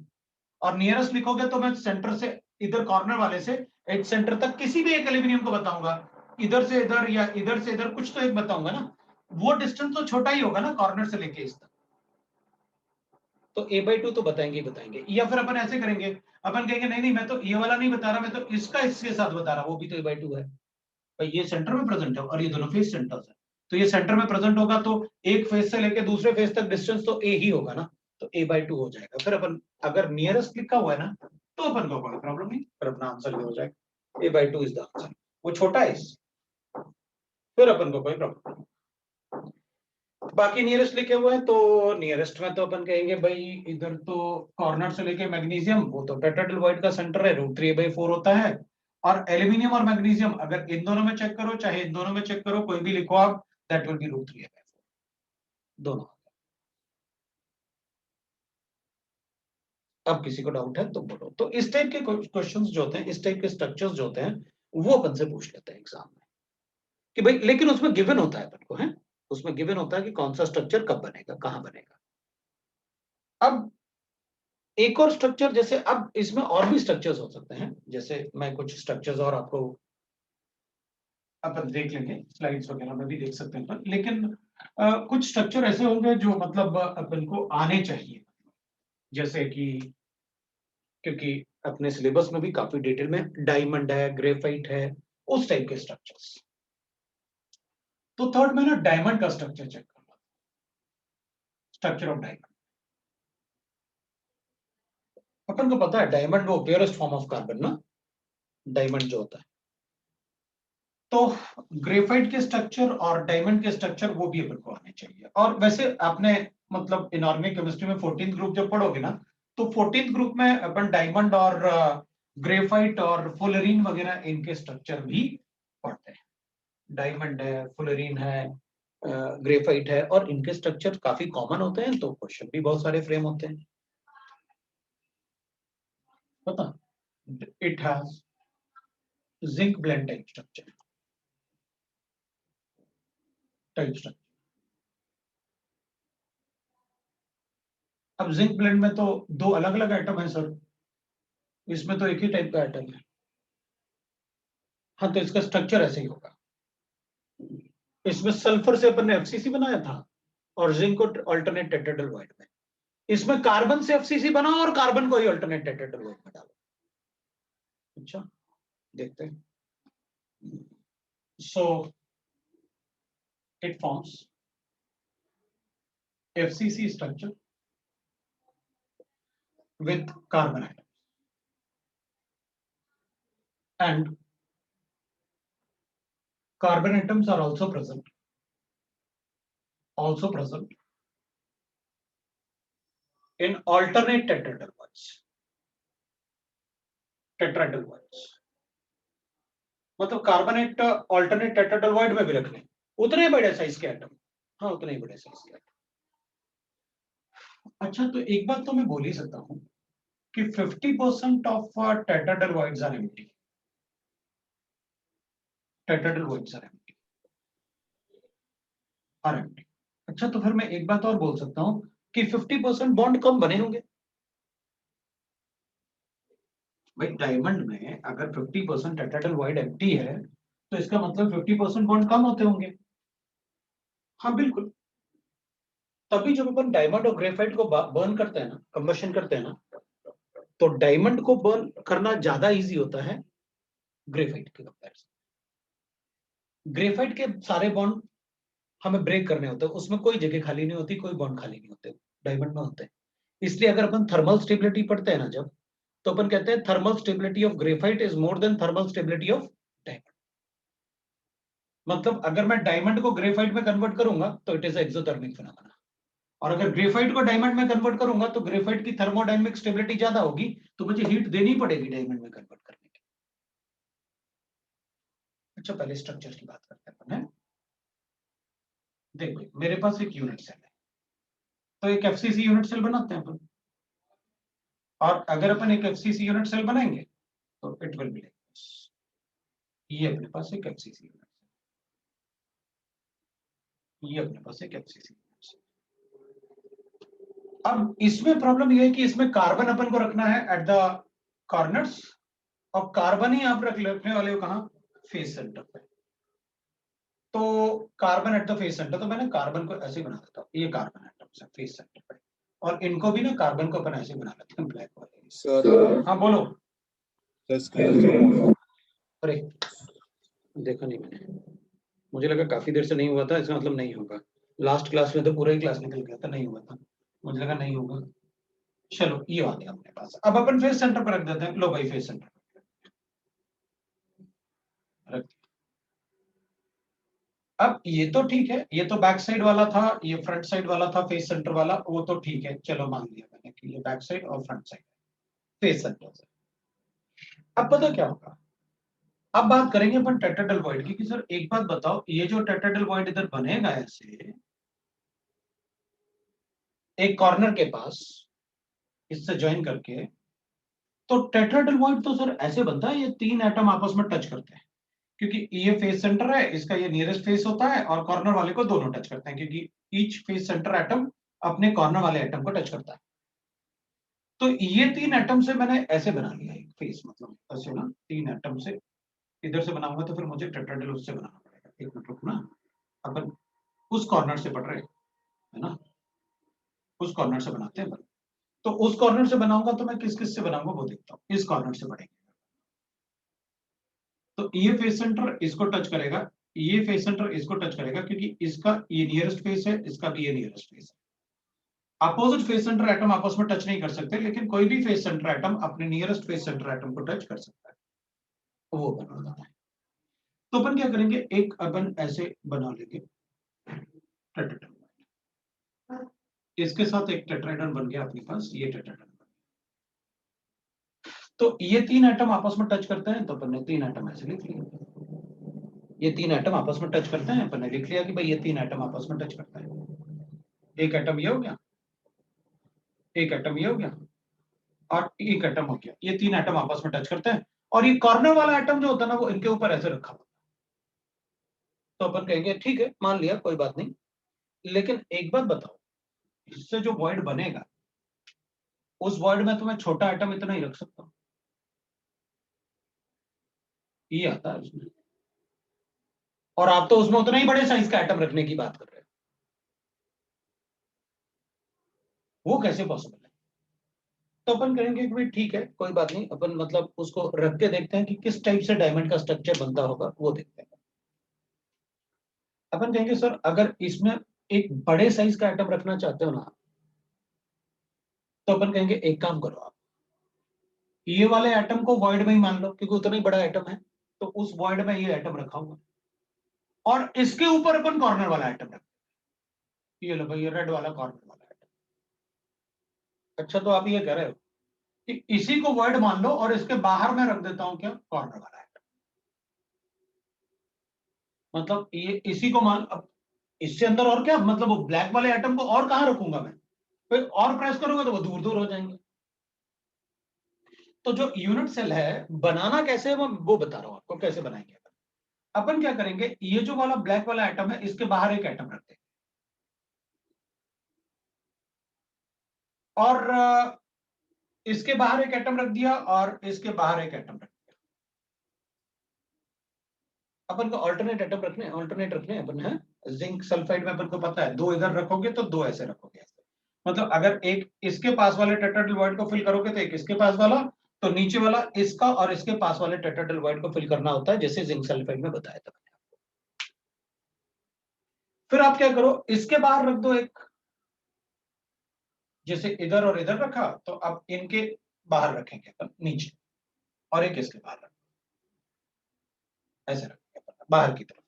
और नियरेस्ट लिखोगे तो मैं सेंटर से इधर कॉर्नर वाले से एज सेंटर तक किसी भी एक एल्यूमिनियम को बताऊंगा, इधर से इधर या इधर से इधर कुछ तो एक बताऊंगा ना, वो डिस्टेंस तो छोटा ही होगा ना कॉर्नर से लेके इस तक। तो a/2 तो बताएंगे ही बताएंगे। या फिर अपन ऐसे करेंगे, अपन कहेंगे नहीं नहीं मैं तो ये वाला नहीं बता रहा, मैं तो इसका इसके साथ बता रहा, वो भी तो a/2 है भाई, ये सेंटर में प्रेजेंट है और ये दोनों फेस सेंटर्स है, तो ये सेंटर में प्रेजेंट होगा तो एक फेस से लेके दूसरे फेस तक डिस्टेंस तो a ही होगा ना, तो a/2 हो जाएगा। फिर अपन अगर नियरेस्ट लिखा हुआ है ना तो अपन को कोई प्रॉब्लम नहीं, फिर अपना आंसर ये हो जाएगा, a/2 इज द आंसर। वो छोटा है इस, फिर अपन को कोई प्रॉब्लम नहीं। बाकी नियरेस्ट लिखे हुए हैं तो नियरेस्ट में तो अपन कहेंगे भाई इधर तो कॉर्नर से लेके मैग्नीशियम, वो तो टेट्राहेड्रल वॉइड का सेंटर है, √3a/4 होता है। और एल्यूमिनियम और मैग्नीशियम अगर इन दोनों में चेक करो चाहे इन दोनों में चेक करो, कोई भी लिखो आप, दैट विल बी √3a/4 दोनों। अब किसी को डाउट है तो बोलो। तो इस टाइप के क्वेश्चंस जो होते हैं, इस टाइप के स्ट्रक्चर्स जो होते हैं, वो अपन से पूछ लेते हैं एग्जाम में कि भाई, लेकिन उसमें गिवन होता है अपन को, है उसमें गिवन होता है कि कौन सा स्ट्रक्चर कब बनेगा, कहां बनेगा। अब एक और स्ट्रक्चर, जैसे अब इसमें और भी स्ट्रक्चर्स हो सकते हैं, जैसे मैं कुछ स्ट्रक्चर्स और आपको अपन देख लेंगे, स्लाइड्स वगैरह में भी देख सकते हैं, लेकिन कुछ स्ट्रक्चर ऐसे होंगे जो मतलब अपन को आने चाहिए, जैसे कि क्योंकि अपने सिलेबस में भी काफी डिटेल में डायमंड है, ग्रेफाइट है, उस टाइप के स्ट्रक्चर्स। तो थर्ड में ना डायमंड का स्ट्रक्चर चेक करना, स्ट्रक्चर ऑफ डायमंड। अपन को पता है डायमंड वो प्योरेस्ट फॉर्म ऑफ कार्बन ना, डायमंड जो होता है। तो ग्रेफाइट के स्ट्रक्चर और डायमंड के स्ट्रक्चर वो भी अपन को आने चाहिए। और वैसे आपने मतलब इनऑर्गेनिक केमिस्ट्री में 14th ग्रुप जब पढ़ोगे ना, तो 14th ग्रुप में अपन डायमंड और ग्रेफाइट और फुलरीन वगैरह इनके स्ट्रक्चर भी पढ़ते हैं। डायमंड है, फुलरीन है, ग्रेफाइट है, और इनके स्ट्रक्चर काफी कॉमन होते हैं, तो क्वेश्चन भी बहुत सारे फ्रेम होते हैं। पता it has zinc blende type structure, अब जिंक ब्लेंड में तो दो अलग अलग आइटम है सर, इसमें तो एक ही टाइप का आइटम है। हाँ, तो इसका स्ट्रक्चर ऐसे ही होगा। इसमें सल्फर से अपन ने एफसीसी बनाया था और जिंक को अल्टरनेट टेट्राहेड्रल वॉइड में, इसमें कार्बन से एफसीसी बनाओ और कार्बन को ही अल्टरनेट टेट्राहेड्रल वॉइड में डालो। अच्छा, देखते हैं। सो it forms FCC structure with carbon atoms, and carbon atoms are also present in alternate tetraederoids. मतलब कार्बनेट ऑल्टरनेट टेट्राडेल्वाइड में भी रखने उतने बड़े साइज के एटम, हाँ उतने ही बड़े साइज के एटम। अच्छा, तो एक बात तो मैं बोल ही सकता हूं कि 50% of tetrahedral voids are empty. Tetrahedral voids are empty. अच्छा, तो फिर मैं एक बात और बोल सकता हूं कि 50% बॉन्ड कम बने होंगे। भाई डायमंड में अगर 50% टेट्राडेल्वाइड एम्प्टी है तो इसका मतलब 50% बॉन्ड कम होते होंगे। हाँ बिल्कुल, तभी जब अपन डायमंड और ग्रेफाइट को बर्न करते हैं ना, कंबशन करते हैं ना, तो डायमंड को बर्न करना ज्यादा इजी होता है ग्रेफाइट के कंपैरिजन। ग्रेफाइट के सारे बॉन्ड हमें ब्रेक करने होते हैं, उसमें कोई जगह खाली नहीं होती, कोई बॉन्ड खाली नहीं होते, डायमंड में होते हैं। इसलिए अगर अपन थर्मल स्टेबिलिटी पढ़ते हैं ना जब, तो अपन कहते हैं thermal stability of graphite is more than thermal stability of diamond. मतलब अगर मैं डायमंड को ग्रेफाइट में कन्वर्ट करूंगा तो इट इज एक्सोथर्मिक फिनोमेना, और अगर ग्रेफाइट को डायमंड में कन्वर्ट करूंगा तो ग्रेफाइट की थर्मोडायनामिक स्टेबिलिटी ज्यादा होगी, तो मुझे हीट देनी पड़ेगी डायमंड में कन्वर्ट करने के। अच्छा, पहले स्ट्रक्चर की बात करते हैं अपन। देखो मेरे पास एक यूनिट सेल है, तो एक एफसीसी यूनिट सेल बनाते हैं अपन, और अगर अपन एक एफसीसी यूनिट सेल बनाएंगे तो it will be like this. ये अपने पास एक एफसीसी यूनिट सेल, ये अपने पास एक एफसीसी यूनिट सेल। अब इसमें प्रॉब्लम ये है कि इसमें कार्बन अपन को रखना है एट द कॉर्नर्स, और कार्बन ही आप रखने वाले हो कहां, फेस सेंटर पे। तो carbon at the face centre, तो मैंने कार्बन को ऐसे बना देता हूं, ये कार्बन एटम्स है फेस सेंटर पे, और इनको भी ना कार्बन को अपन ऐसे बना लेते हैं ब्लैक वाले। सर हाँ बोलो। अरे देखा नहीं मैंने, मुझे लगा काफी देर से नहीं हुआ था, इसका मतलब नहीं होगा। लास्ट क्लास में तो पूरा ही क्लास निकल गया था, नहीं हुआ था, मुझे लगा नहीं होगा। चलो ये आ गया अपने पास। अब अपन फेस सेंटर पर रख देते हैं। लो भाई फेस सेंटर रख दिया। अब ये तो ठीक है, ये तो बैक साइड वाला था, ये फ्रंट साइड वाला था फेस सेंटर वाला, वो तो ठीक है, चलो मान लिया मैंने कि ये बैक साइड और फ्रंट साइड फेस सेंटर से। अब पता क्या होगा, अब बात करेंगे अपन टेट्राडेल्वाइड की कि सर एक बात बताओ, ये जो टेट्राडेल्वाइड इधर बनेगा ऐसे एक कॉर्नर के पास इससे ज्वाइन करके, तो टेट्राडेल्वाइड तो सर ऐसे बनता है, ये तीन एटम आपस में टच करते हैं, क्योंकि ये फेस सेंटर है, इसका ये नियरेस्ट फेस होता है, और कॉर्नर वाले को दोनों टच करते हैं, क्योंकि ईच फेस सेंटर एटम अपने कॉर्नर वाले एटम को टच करता है। तो ये तीन एटम से मैंने ऐसे बना लिया एक फेस, मतलब ऐसे ना तीन एटम से इधर से बनाऊंगा, तो फिर मुझे टेट्राडेल उससे बनाना पड़ेगा। एक मिनट रुकना, अपन उस कॉर्नर से पढ़ रहे है ना, उस कॉर्नर से बनाते हैं। तो उस कॉर्नर से बनाऊंगा तो मैं किस किस से बनाऊंगा वो देखता हूँ। इस कॉर्नर से बढ़ेंगे तो ये फेस सेंटर इसको टच करेगा, ये फेस सेंटर इसको टच करेगा, क्योंकि इसका ये नियरेस्ट फेस है, इसका भी ये नियरेस्ट फेस है। अपोजिट फेस सेंटर एटम आपस में टच नहीं कर सकते, लेकिन कोई भी फेस सेंटर एटम अपने नियरेस्ट फेस सेंटर एटम को टच कर सकता है, वो बना देता है। तो अपन क्या करेंगे, एक अपन ऐसे बना लेंगे टेट्राहेड्रन, इसके साथ एक टेट्राहेड्रन बन गया अपने पास, ये टेट्राहेड्रन। तो ये तीन एटम आपस में टच करते हैं, तो अपन ने तीन एटम ऐसे लिख लिया। ये तीन एटम आपस में टच करते हैं, अपन ने लिख लिया कि भाई ये तीन एटम आपस में टच करता है। एक एटम ये हो गया, एक एटम ये हो गया, और एक एटम हो गया। ये तीन एटम आपस में टच करते हैं, और ये कॉर्नर वाला एटम जो होता है ना, वो इनके ऊपर ऐसे रखा हुआ। तो अपन कहेंगे ठीक है, मान लिया, कोई बात नहीं, लेकिन एक बात बताओ, इससे जो वॉइड बनेगा, उस वॉइड में तो मैं छोटा एटम इतना ही रख सकता हूँ, ये आता है उसमें, और आप तो उसमें उतना ही बड़े साइज का एटम रखने की बात कर रहे हैं। वो कैसे पॉसिबल है? तो अपन कहेंगे कि भाई ठीक है, कोई बात नहीं, अपन मतलब उसको रख के देखते हैं कि किस टाइप से डायमंड का स्ट्रक्चर बनता होगा, वो देखते हैं। अपन कहेंगे सर अगर इसमें एक बड़े साइज का आइटम रखना चाहते हो ना, तो अपन कहेंगे एक काम करो आप, ये वाले आइटम को वॉइड में ही मान लो क्योंकि उतना ही बड़ा आइटम है, तो उस वॉइड में ये आइटम रखा हुआ और इसके ऊपर अपन कॉर्नर वाला आइटम रख, ये लो भाई ये रेड वाला कॉर्नर वाला आइटम। अच्छा तो आप ये कह रहे हो कि इसी को वॉइड मान लो और इसके बाहर मैं रख देता हूं क्या, कॉर्नर वाला आइटम। मतलब ये इसी को मान, अब इससे अंदर और क्या, मतलब वो ब्लैक वाले आइटम को और कहां रखूंगा मैं, फिर और प्रेस करूंगा तो वो दूर दूर हो जाएंगे। तो जो यूनिट सेल है बनाना कैसे है वो बता रहा हूं आपको कैसे बनाएंगे। अपन क्या करेंगे, ये जो वाला ब्लैक वाला आइटम है इसके बाहर एक आइटम रखते हैं और इसके बाहर एक आइटम रख दिया और इसके बाहर एक आइटम रख दिया। अपन को अल्टरनेट आइटम रखने, अल्टरनेट रखने अपन है। जिंक सल्फाइड में अपन को पता है 2 इधर रखोगे तो 2 ऐसे रखोगे ऐसे। मतलब अगर एक इसके पास वाले टेट्राहेड्रल वॉइड को फिल करोगे तो एक इसके पास वाला, तो नीचे वाला इसका और इसके पास वाले टेट्राहेड्रल वॉइड को फिल करना होता है जैसे जिंक सल्फाइड में बताया था। फिर आप क्या करो, इसके बाहर रख दो एक, जैसे इधर और इधर रखा तो अब इनके बाहर रखेंगे अपन नीचे, और एक इसके बाहर रखेंगे ऐसे रखेंगे अपन बाहर की तरफ,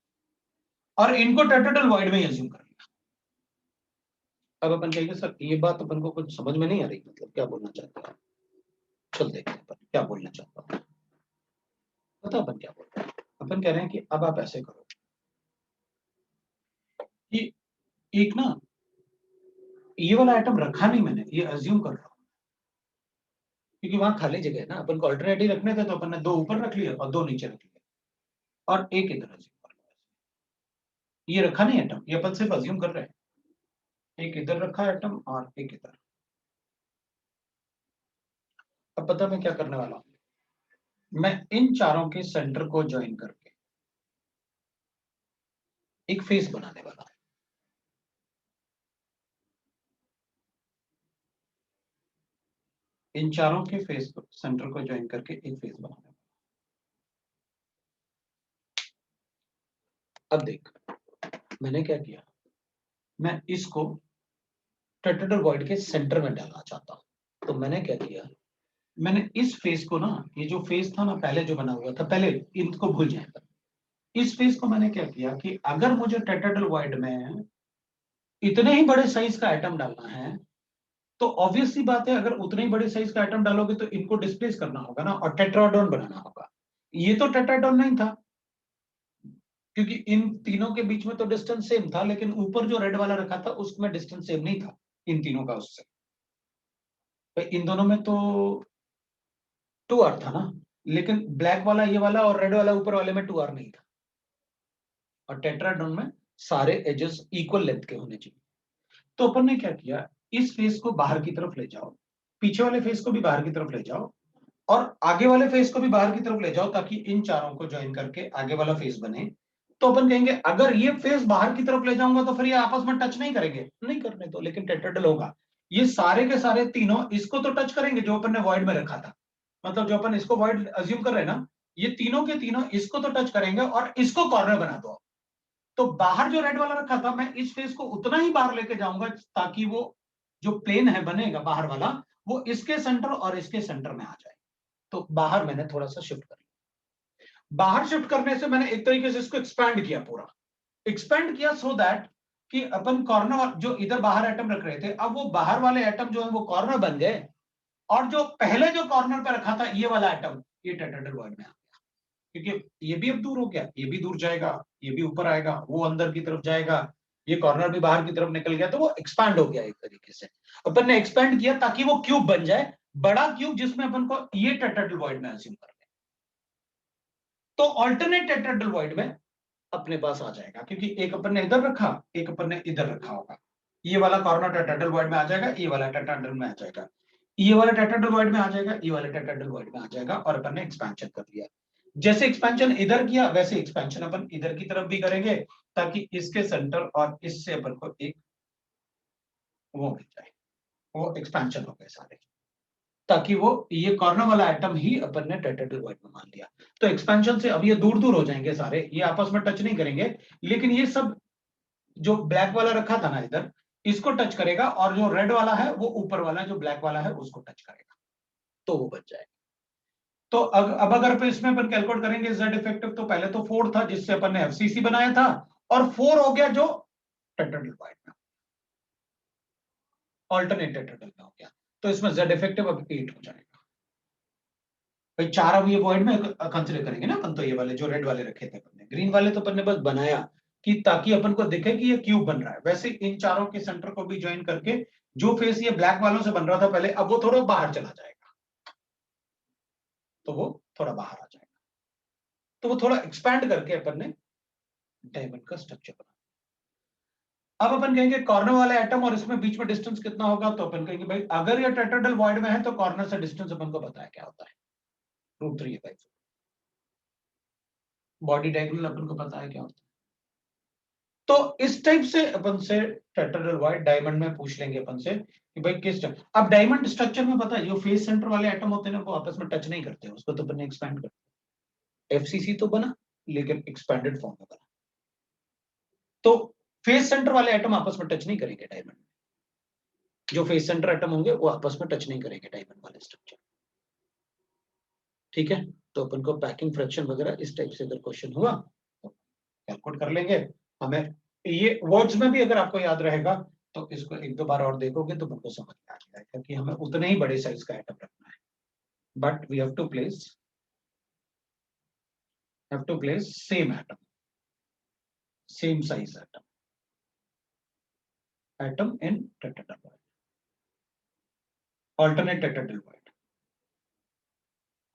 और इनको टेट्राहेड्रल वॉइड में अज्यूम कर लिया। अब अपन कहेंगे सर ये बात अपन को कुछ समझ में नहीं आ रही, मतलब क्या बोलना चाहते हैं। चल देखते हैं अपन क्या बोलना चाहता हूं। पता अपन क्या बोल रहे हैं, अपन कह रहे हैं कि अब आप ऐसे करो कि एक ना ये वाला आइटम रखा नहीं मैंने, ये अज्यूम कर रहा हूं क्योंकि वहां खाली जगह है ना। अपन को अल्टरनेटिव रखने थे तो अपन ने 2 ऊपर रख लिया और 2 नीचे रख लिया और एक इधर अज्यूम कर लिया। ये रखा नहीं आइटम, ये अपन सिर्फ अज्यूम कर रहे हैं। एक इधर रखा आइटम और एक इधर। अब पता मैं क्या करने वाला हूं, मैं इन चारों के सेंटर को ज्वाइन करके एक फेस बनाने वाला हूं। इन चारों के फेस को सेंटर को ज्वाइन करके एक फेस बनाने वाला। अब देख मैंने क्या किया, मैं इसको टेट्राहेड्रल वॉइड के सेंटर में डालना चाहता हूं। तो मैंने क्या किया, मैंने इस फेस को ना, ये जो फेस था ना पहले जो बना हुआ था, पहले इनको भूल जाए, इस फेस को मैंने क्या किया कि अगर मुझे टेट्राहेड्रल वॉइड में इतने ही बड़े साइज का आइटम डालना है तो ऑब्वियस सी बात है, अगर उतने ही बड़े साइज का आइटम डालोगे तो इनको डिस्प्लेस करना होगा ना और टेट्राहेड्रॉन बनाना होगा। ये तो टेट्राहेड्रॉन नहीं था क्योंकि इन तीनों के बीच में तो डिस्टेंस सेम था, लेकिन ऊपर जो रेड वाला रखा था उसमें डिस्टेंस सेम नहीं था इन तीनों का उससे। तो इन दोनों में तो 2r था ना, लेकिन ब्लैक वाला ये वाला और रेड वाला ऊपर वाले में 2r नहीं था। और टेट्राहेड्रॉन में सारे एजेस इक्वल लेंथ के होने चाहिए। तो अपन ने क्या किया, इस फेस को बाहर की तरफ ले जाओ, पीछे वाले फेस को भी बाहर की तरफ ले जाओ और आगे वाले फेस को भी बाहर की तरफ ले जाओ ताकि इन चारों को ज्वाइन करके आगे वाला फेस बने। तो अपन कहेंगे अगर ये फेस बाहर की तरफ ले जाऊंगा तो फिर ये आपस में टच नहीं करेंगे, नहीं करने दो, लेकिन टेट्राहेड्रल होगा। ये सारे के सारे तीनों इसको तो टच करेंगे जो अपन ने वॉइड में रखा था, मतलब जो अपन इसको वॉइड अज्यूम कर रहे हैं ना, ये तीनों के तीनों इसको तो टच करेंगे और इसको कॉर्नर बना दो। तो बाहर जो रेड वाला रखा था मैं इस फेस को उतना ही बाहर लेके जाऊंगा ताकि वो जो प्लेन है बनेगा बाहर वाला वो इसके सेंटर और इसके सेंटर में आ जाए। तो बाहर मैंने थोड़ा सा शिफ्ट कर लिया। बाहर शिफ्ट करने से मैंने एक तरीके से इसको एक्सपैंड किया, पूरा एक्सपैंड किया सो दैट कि अपन कॉर्नर जो इधर बाहर आइटम रख रहे थे अब वो बाहर वाले आइटम जो है वो कॉर्नर बन गए और जो पहले जो कॉर्नर पे रखा था ये वाला आइटम ये टेट्राहेड्रल वॉइड में आ गया क्योंकि ये भी अब दूर हो गया, ये भी दूर जाएगा, ये भी ऊपर आएगा, वो अंदर की तरफ जाएगा, ये कॉर्नर भी बाहर की तरफ निकल गया, तो वो एक्सपैंड हो गया एक तरीके से। अपन ने एक्सपैंड किया ताकि वो क्यूब बन जाए, बड़ा क्यूब जिसमें अपन को ये टेट्राहेड्रल वॉइड में अज्यूम कर ले। तो अल्टरनेट टेट्राहेड्रल वॉइड में अपने पास आ जाएगा क्योंकि एक अपन ने इधर रखा, एक अपन ने इधर रखा होगा। ये वाला कॉर्नर टेट्राहेड्रल वॉइड में आ जाएगा, ये वाला टेट्राहेड्रल में आ जाएगा, ये वाला टेट्राहेड्रल वॉइड में आ जाएगा, ये वाला टेट्राहेड्रल वॉइड में आ जाएगा और अपन ने एक्सपेंशन कर लिया। जैसे एक्सपेंशन इधर किया वैसे एक्सपेंशन अपन इधर की तरफ भी करेंगे ताकि इसके सेंटर और इससे अपन को एक वो मिल जाए, वो एक्सपेंशन हो गए सारे, ताकि वो ये कॉर्नर वाला आइटम ही अपन ने टेट्राहेड्रल वॉइड में मान लिया। तो एक्सपेंशन से अब ये दूर दूर हो जाएंगे सारे, ये आपस में टच नहीं करेंगे, लेकिन ये सब जो ब्लैक वाला रखा था ना इधर, इसको टच करेगा, और जो रेड वाला है वो ऊपर वाला जो ब्लैक वाला है उसको टच करेगा, तो वो बच जाएगा। तो अब अगर पे इसमें अपन कैलकुलेट करेंगे जेड इफेक्टिव, तो पहले तो 4 था जिससे अपन ने एफसीसी बनाया था, और 4 हो गया जो टेट्राहेड्रल वॉइड में, ऑल्टरनेट टेट्राहेड्रल में हो गया, तो इसमें जेड इफेक्टिव अब 8 हो जाएगा भाई। 4 अब ये वॉइड में कंसीडर करेंगे ना अपन, तो ये वाले जो रेड वाले रखे थे अपन ने, ग्रीन वाले तो अपन ने बस बनाया कि ताकि अपन को दिखे कि ये क्यूब बन रहा है। वैसे इन चारों के सेंटर को भी ज्वाइन करके जो फेस ये ब्लैक वालों से बन रहा था पहले, अब वो थोड़ा बाहर चला जाएगा, तो वो थोड़ा बाहर आ जाएगा, तो वो थोड़ा एक्सपैंड करके अपन ने डायमंड का स्ट्रक्चर बना। अब अपन कहेंगे कॉर्नर वाले एटम और इसमें बीच में डिस्टेंस कितना होगा, तो अपन कहेंगे भाई अगर ये टेट्राहेड्रल वॉइड में है तो कॉर्नर से डिस्टेंस अपन को पता है क्या होता है, √3a/4। बॉडी डायगोनल अपन को पता है क्या होता है। तो इस टाइप से अपन से टेट्राहेड्रल वॉइड डायमंड में पूछ लेंगे अपन से कि भाई किस टाइप। अब डायमंड स्ट्रक्चर में पता है जो फेस सेंटर वाले एटम होते हैं ना वो आपस में टच नहीं करते, उसको तो अपन ने एक्सपैंड कर दिया। एफसीसी तो बना लेकिन एक्सपैंडेड फॉर्म में बना, तो फेस सेंटर वाले एटम आपस में टच नहीं करेंगे डायमंड में, जो फेस सेंटर एटम होंगे वो आपस में टच नहीं करेंगे डायमंड वाले स्ट्रक्चर। ठीक है, तो अपन को पैकिंग फ्रैक्शन वगैरह इस टाइप से अगर क्वेश्चन हुआ तो कैलकुलेट कर लेंगे। हमें ये वर्ड्स में भी अगर आपको याद रहेगा तो इसको एक दो बार और देखोगे तो तुमको समझ में आ जाएगा कि हमें उतने ही बड़े साइज का एटम रखना है, but we have to place same atom, same size atom in tetrahedral void, alternate tetrahedral void,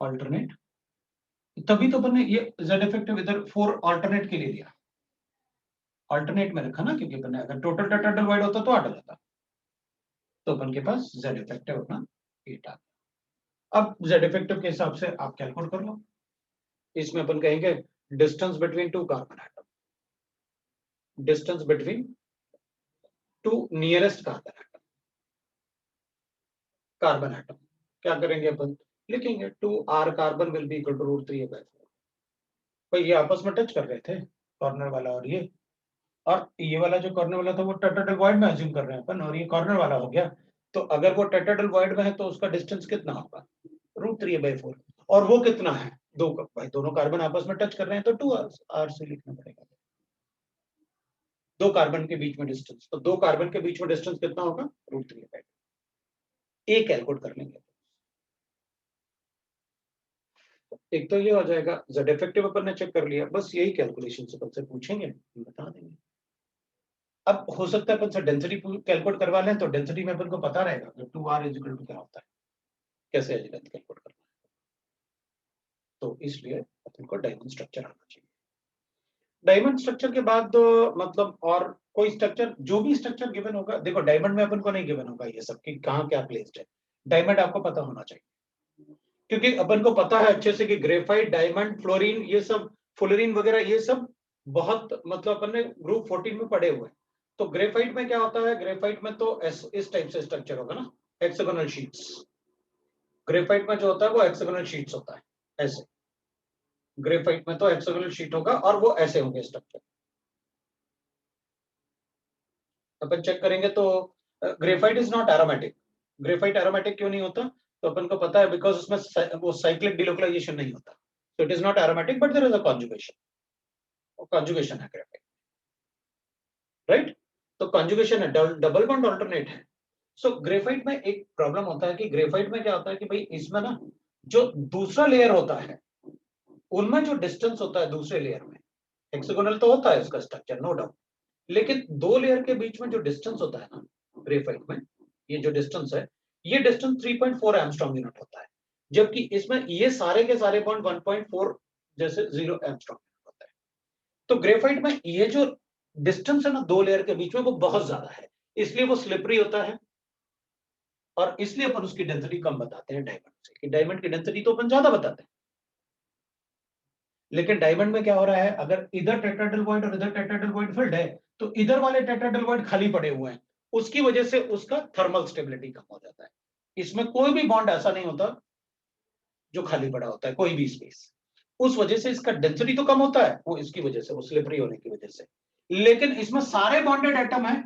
alternate. तभी तो अपन ने ये जेड इफेक्टिव इधर 4 ऑल्टरनेट के लिए लिया, ऑल्टरनेट में रखा ना, क्योंकि अपन ने अगर टोटल टेट्राहेड्रल वॉइड होता तो 8 आ जाता, तो अपन के पास जेड इफेक्टिव अपना 8 आ गया। अब जेड इफेक्टिव के हिसाब से आप कैलकुलेट कर लो। इसमें अपन कहेंगे distance between 2 carbon atom, distance between 2 nearest carbon atom, क्या करेंगे अपन, लिखेंगे 2r carbon will be equal to √3a/4। भाई ये आपस में टच कर रहे थे कॉर्नर वाला और ये वाला जो कॉर्नर वाला था वो टेट्राहेड्रल वॉइड में अज्यूम कर रहे हैं अपन, और ये कॉर्नर वाला हो गया, तो अगर वो टेट्राहेड्रल वॉइड में है तो उसका डिस्टेंस कितना होगा, √3a/4, और वो कितना है 2, भाई दोनों कार्बन आपस में टच कर रहे हैं तो 2r से लिखना पड़ेगा, 2 कार्बन के बीच में डिस्टेंस, तो 2 कार्बन के बीच में डिस्टेंस कितना होगा, √3a/4। ए कैलकुलेट कर लेंगे। एक तो ये हो जाएगा, जेड इफेक्टिव अपन ने चेक कर लिया, बस यही कैलकुलेशन से अपन से पूछेंगे, हम बता देंगे। अब हो सकता है अपन से डेंसिटी कैलकुलेट करवा लें, तो डेंसिटी में अपन को पता रहेगा कि 2r इक्वल टू क्या होता है, कैसे एज लेंथ कैलकुलेट करना है, तो इसलिए अपन को डायमंड स्ट्रक्चर आना चाहिए। डायमंड स्ट्रक्चर के बाद मतलब और कोई स्ट्रक्चर, जो भी स्ट्रक्चर गिवन होगा, देखो डायमंड में अपन को नहीं गिवन होगा ये सब कि कहाँ क्या प्लेस्ड है, डायमंड आपको पता होना चाहिए, क्योंकि अपन को पता है अच्छे से कि ग्रेफाइट, डायमंड, फ्लोरीन, ये सब फुलरीन वगैरह ये सब बहुत मतलब अपन ने ग्रुप 14 में पढ़े हुए हैं। तो ग्रेफाइट में क्या होता है, ग्रेफाइट में तो इस टाइप से स्ट्रक्चर होगा ना, हेक्सागोनल शीट्स। ग्रेफाइट में जो होता है वो हेक्सागोनल शीट्स होता है, ऐसे ग्रेफाइट में तो हेक्सागोनल शीट होगा और वो ऐसे होंगे स्ट्रक्चर। अपन चेक करेंगे तो graphite is not aromatic. Graphite aromatic क्यों नहीं होता, तो अपन को पता है बिकॉज उसमें वो साइक्लिक डिलोकलाइजेशन नहीं होता, so it is not aromatic but there is a conjugation, conjugation है ग्रेफाइट, राइट। तो conjugation है, डबल बॉन्ड ऑल्टरनेट है। सो ग्रेफाइट में एक प्रॉब्लम होता है कि ग्रेफाइट में क्या होता है कि भाई इसमें ना जो दूसरा लेयर होता है उनमें जो डिस्टेंस होता है दूसरे लेयर में, हेक्सागोनल तो होता है इसका स्ट्रक्चर नो डाउट, लेकिन 2 लेयर के बीच में जो डिस्टेंस होता है ना ग्रेफाइट में, ये जो डिस्टेंस है ये डिस्टेंस 3.4 एंगस्ट्रॉम यूनिट होता है, जबकि इसमें ये सारे के सारे बॉन्ड 1.4 जैसे 0 एंगस्ट्रॉम होता है। तो ग्रेफाइट में ये जो डिस्टेंस है ना 2 लेयर के बीच में वो बहुत ज्यादा है, इसलिए वो स्लिपरी होता है, और इसलिए अपन उसकी डेंसिटी कम बताते हैं डायमंड से, कि डायमंड की डेंसिटी तो अपन ज्यादा बताते हैं। लेकिन डायमंड में क्या हो रहा है, अगर इधर टेट्राहेड्रल वॉइड और इधर टेट्राहेड्रल वॉइड फिल्ड है तो इधर वाले टेट्राहेड्रल वॉइड खाली पड़े हुए हैं, उसकी वजह से उसका थर्मल स्टेबिलिटी कम हो जाता है। इसमें कोई भी बॉन्ड ऐसा नहीं होता जो खाली पड़ा होता है, कोई भी स्पेस, उस वजह से इसका डेंसिटी तो कम होता है, वो इसकी वजह से, वो स्लिपरी होने की वजह से। लेकिन इसमें सारे बॉन्डेड एटम है।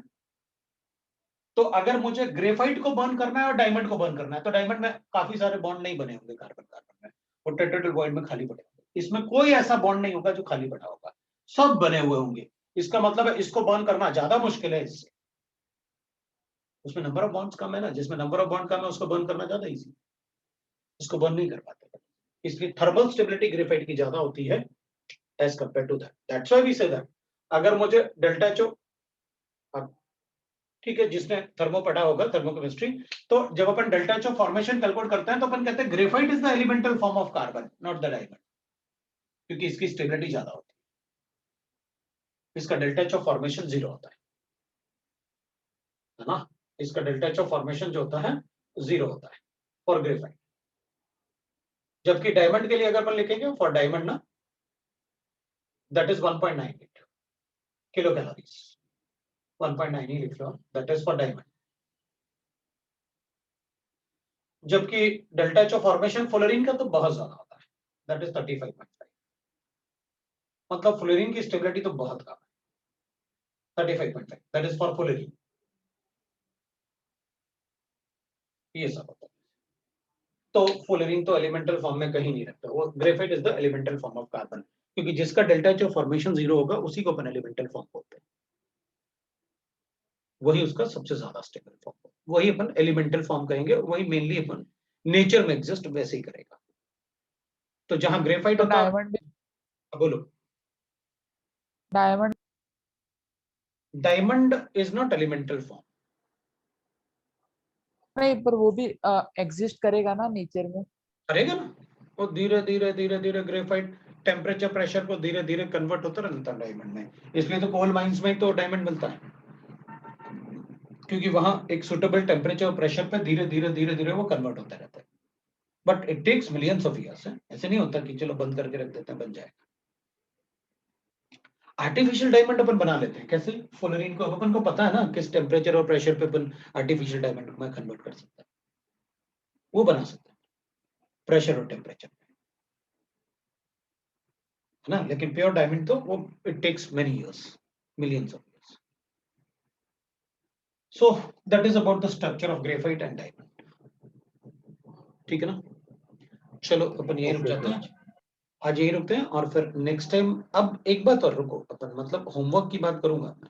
तो अगर मुझे ग्रेफाइट को बर्न करना है और डायमंड को बर्न करना है, तो डायमंड में काफी सारे बॉन्ड नहीं बने होंगे कार्बन कार्बन में, वो टेट्राहेड्रल बॉन्ड में खाली पड़े होंगे। इसमें कोई ऐसा बॉन्ड नहीं होगा जो खाली पड़ा होगा, सब बने हुए होंगे। इसका मतलब है इसको बर्न करना ज्यादा मुश्किल है इससे। उसमें नंबर ऑफ बॉन्ड्स कम है ना, जिसमें नंबर ऑफ बॉन्ड कम है उसको बर्न करना ज्यादा इजी, इसको बर्न नहीं कर पाते। इसलिए थर्मल स्टेबिलिटी ग्रेफाइट की ज्यादा होती है as compare to that. That's why we say that अगर मुझे डेल्टा एच, ठीक है, जिसने थर्मो पढ़ा होगा थर्मोकेमिस्ट्री, तो जब अपन डेल्टा एच फॉर्मेशन कैलकुलेट करते हैं तो अपन कहते हैं graphite is the elemental form of carbon, not the diamond, क्योंकि इसकी स्टेबिलिटी ज्यादा होती है, इसका डेल्टा एच फॉर्मेशन 0 होता है ना, इसका डेल्टा एच फॉर्मेशन जो होता है 0 होता है फॉर ग्रेफाइट। जबकि डायमंड के लिए अगर अपन लिखेंगे फॉर डायमंड ना, दैट इज 1.98 किलो कैलोरीज, 1.9 ही लिख लो, दैट इज फॉर डायमंड। जबकि डेल्टा एच फॉर्मेशन फ्लोरीन का तो बहुत ज्यादा होता है, दैट इज 35.5, मतलब फ्लोरीन की स्टेबिलिटी तो बहुत कम है, 35.5, दैट इज फॉर फ्लोरीन। ये सब होता है। तो फ्लोरीन तो एलिमेंटल फॉर्म में कहीं नहीं रखता, वो graphite is the elemental form of carbon, क्योंकि जिसका डेल्टा एच फॉर्मेशन 0 होगा उसी को अपन एलिमेंटल फॉर्म बोलते हैं, वही उसका सबसे ज्यादा स्टेबल फॉर्म, वही अपन एलिमेंटल फॉर्म कहेंगे, वही मेनली अपन नेचर में एग्जिस्ट वैसे ही करेगा। तो जहां ग्रेफाइट तो होता, डायमंड बोलो, diamond diamond is not elemental form. नहीं, पर वो भी एग्जिस्ट करेगा ना नेचर में। करेगा ना, वो धीरे धीरे धीरे धीरे ग्रेफाइट टेम्परेचर प्रेशर को धीरे धीरे कन्वर्ट होता रहता है डायमंड में, इसलिए तो कोल माइंस में तो डायमंड मिलता है, क्योंकि वहां एक सुटेबल टेम्परेचर और प्रेशर पे धीरे धीरे धीरे धीरे वो कन्वर्ट होता रहता है। But it takes millions of years, ऐसे नहीं होता कि चलो बंद करके रख देते हैं बन जाएगा। आर्टिफिशियल डायमंड अपन बना लेते हैं, कैसे? फ्लोरीन को अपन को पता है ना किस टेम्परेचर और प्रेशर पे अपन आर्टिफिशियल डायमंड में कन्वर्ट कर सकते हैं, वो बना सकते हैं प्रेशर और टेम्परेचर पे, है ना। लेकिन प्योर डायमंड तो वो it takes many years, millions of years. So that is about the structure of graphite and diamond, ठीक है ना। चलो अपन यही रुक जाते हैं आज यही रुकते हैं, और फिर नेक्स्ट टाइम अब एक बात और रुको, अपन मतलब होमवर्क की बात करूंगा मैं,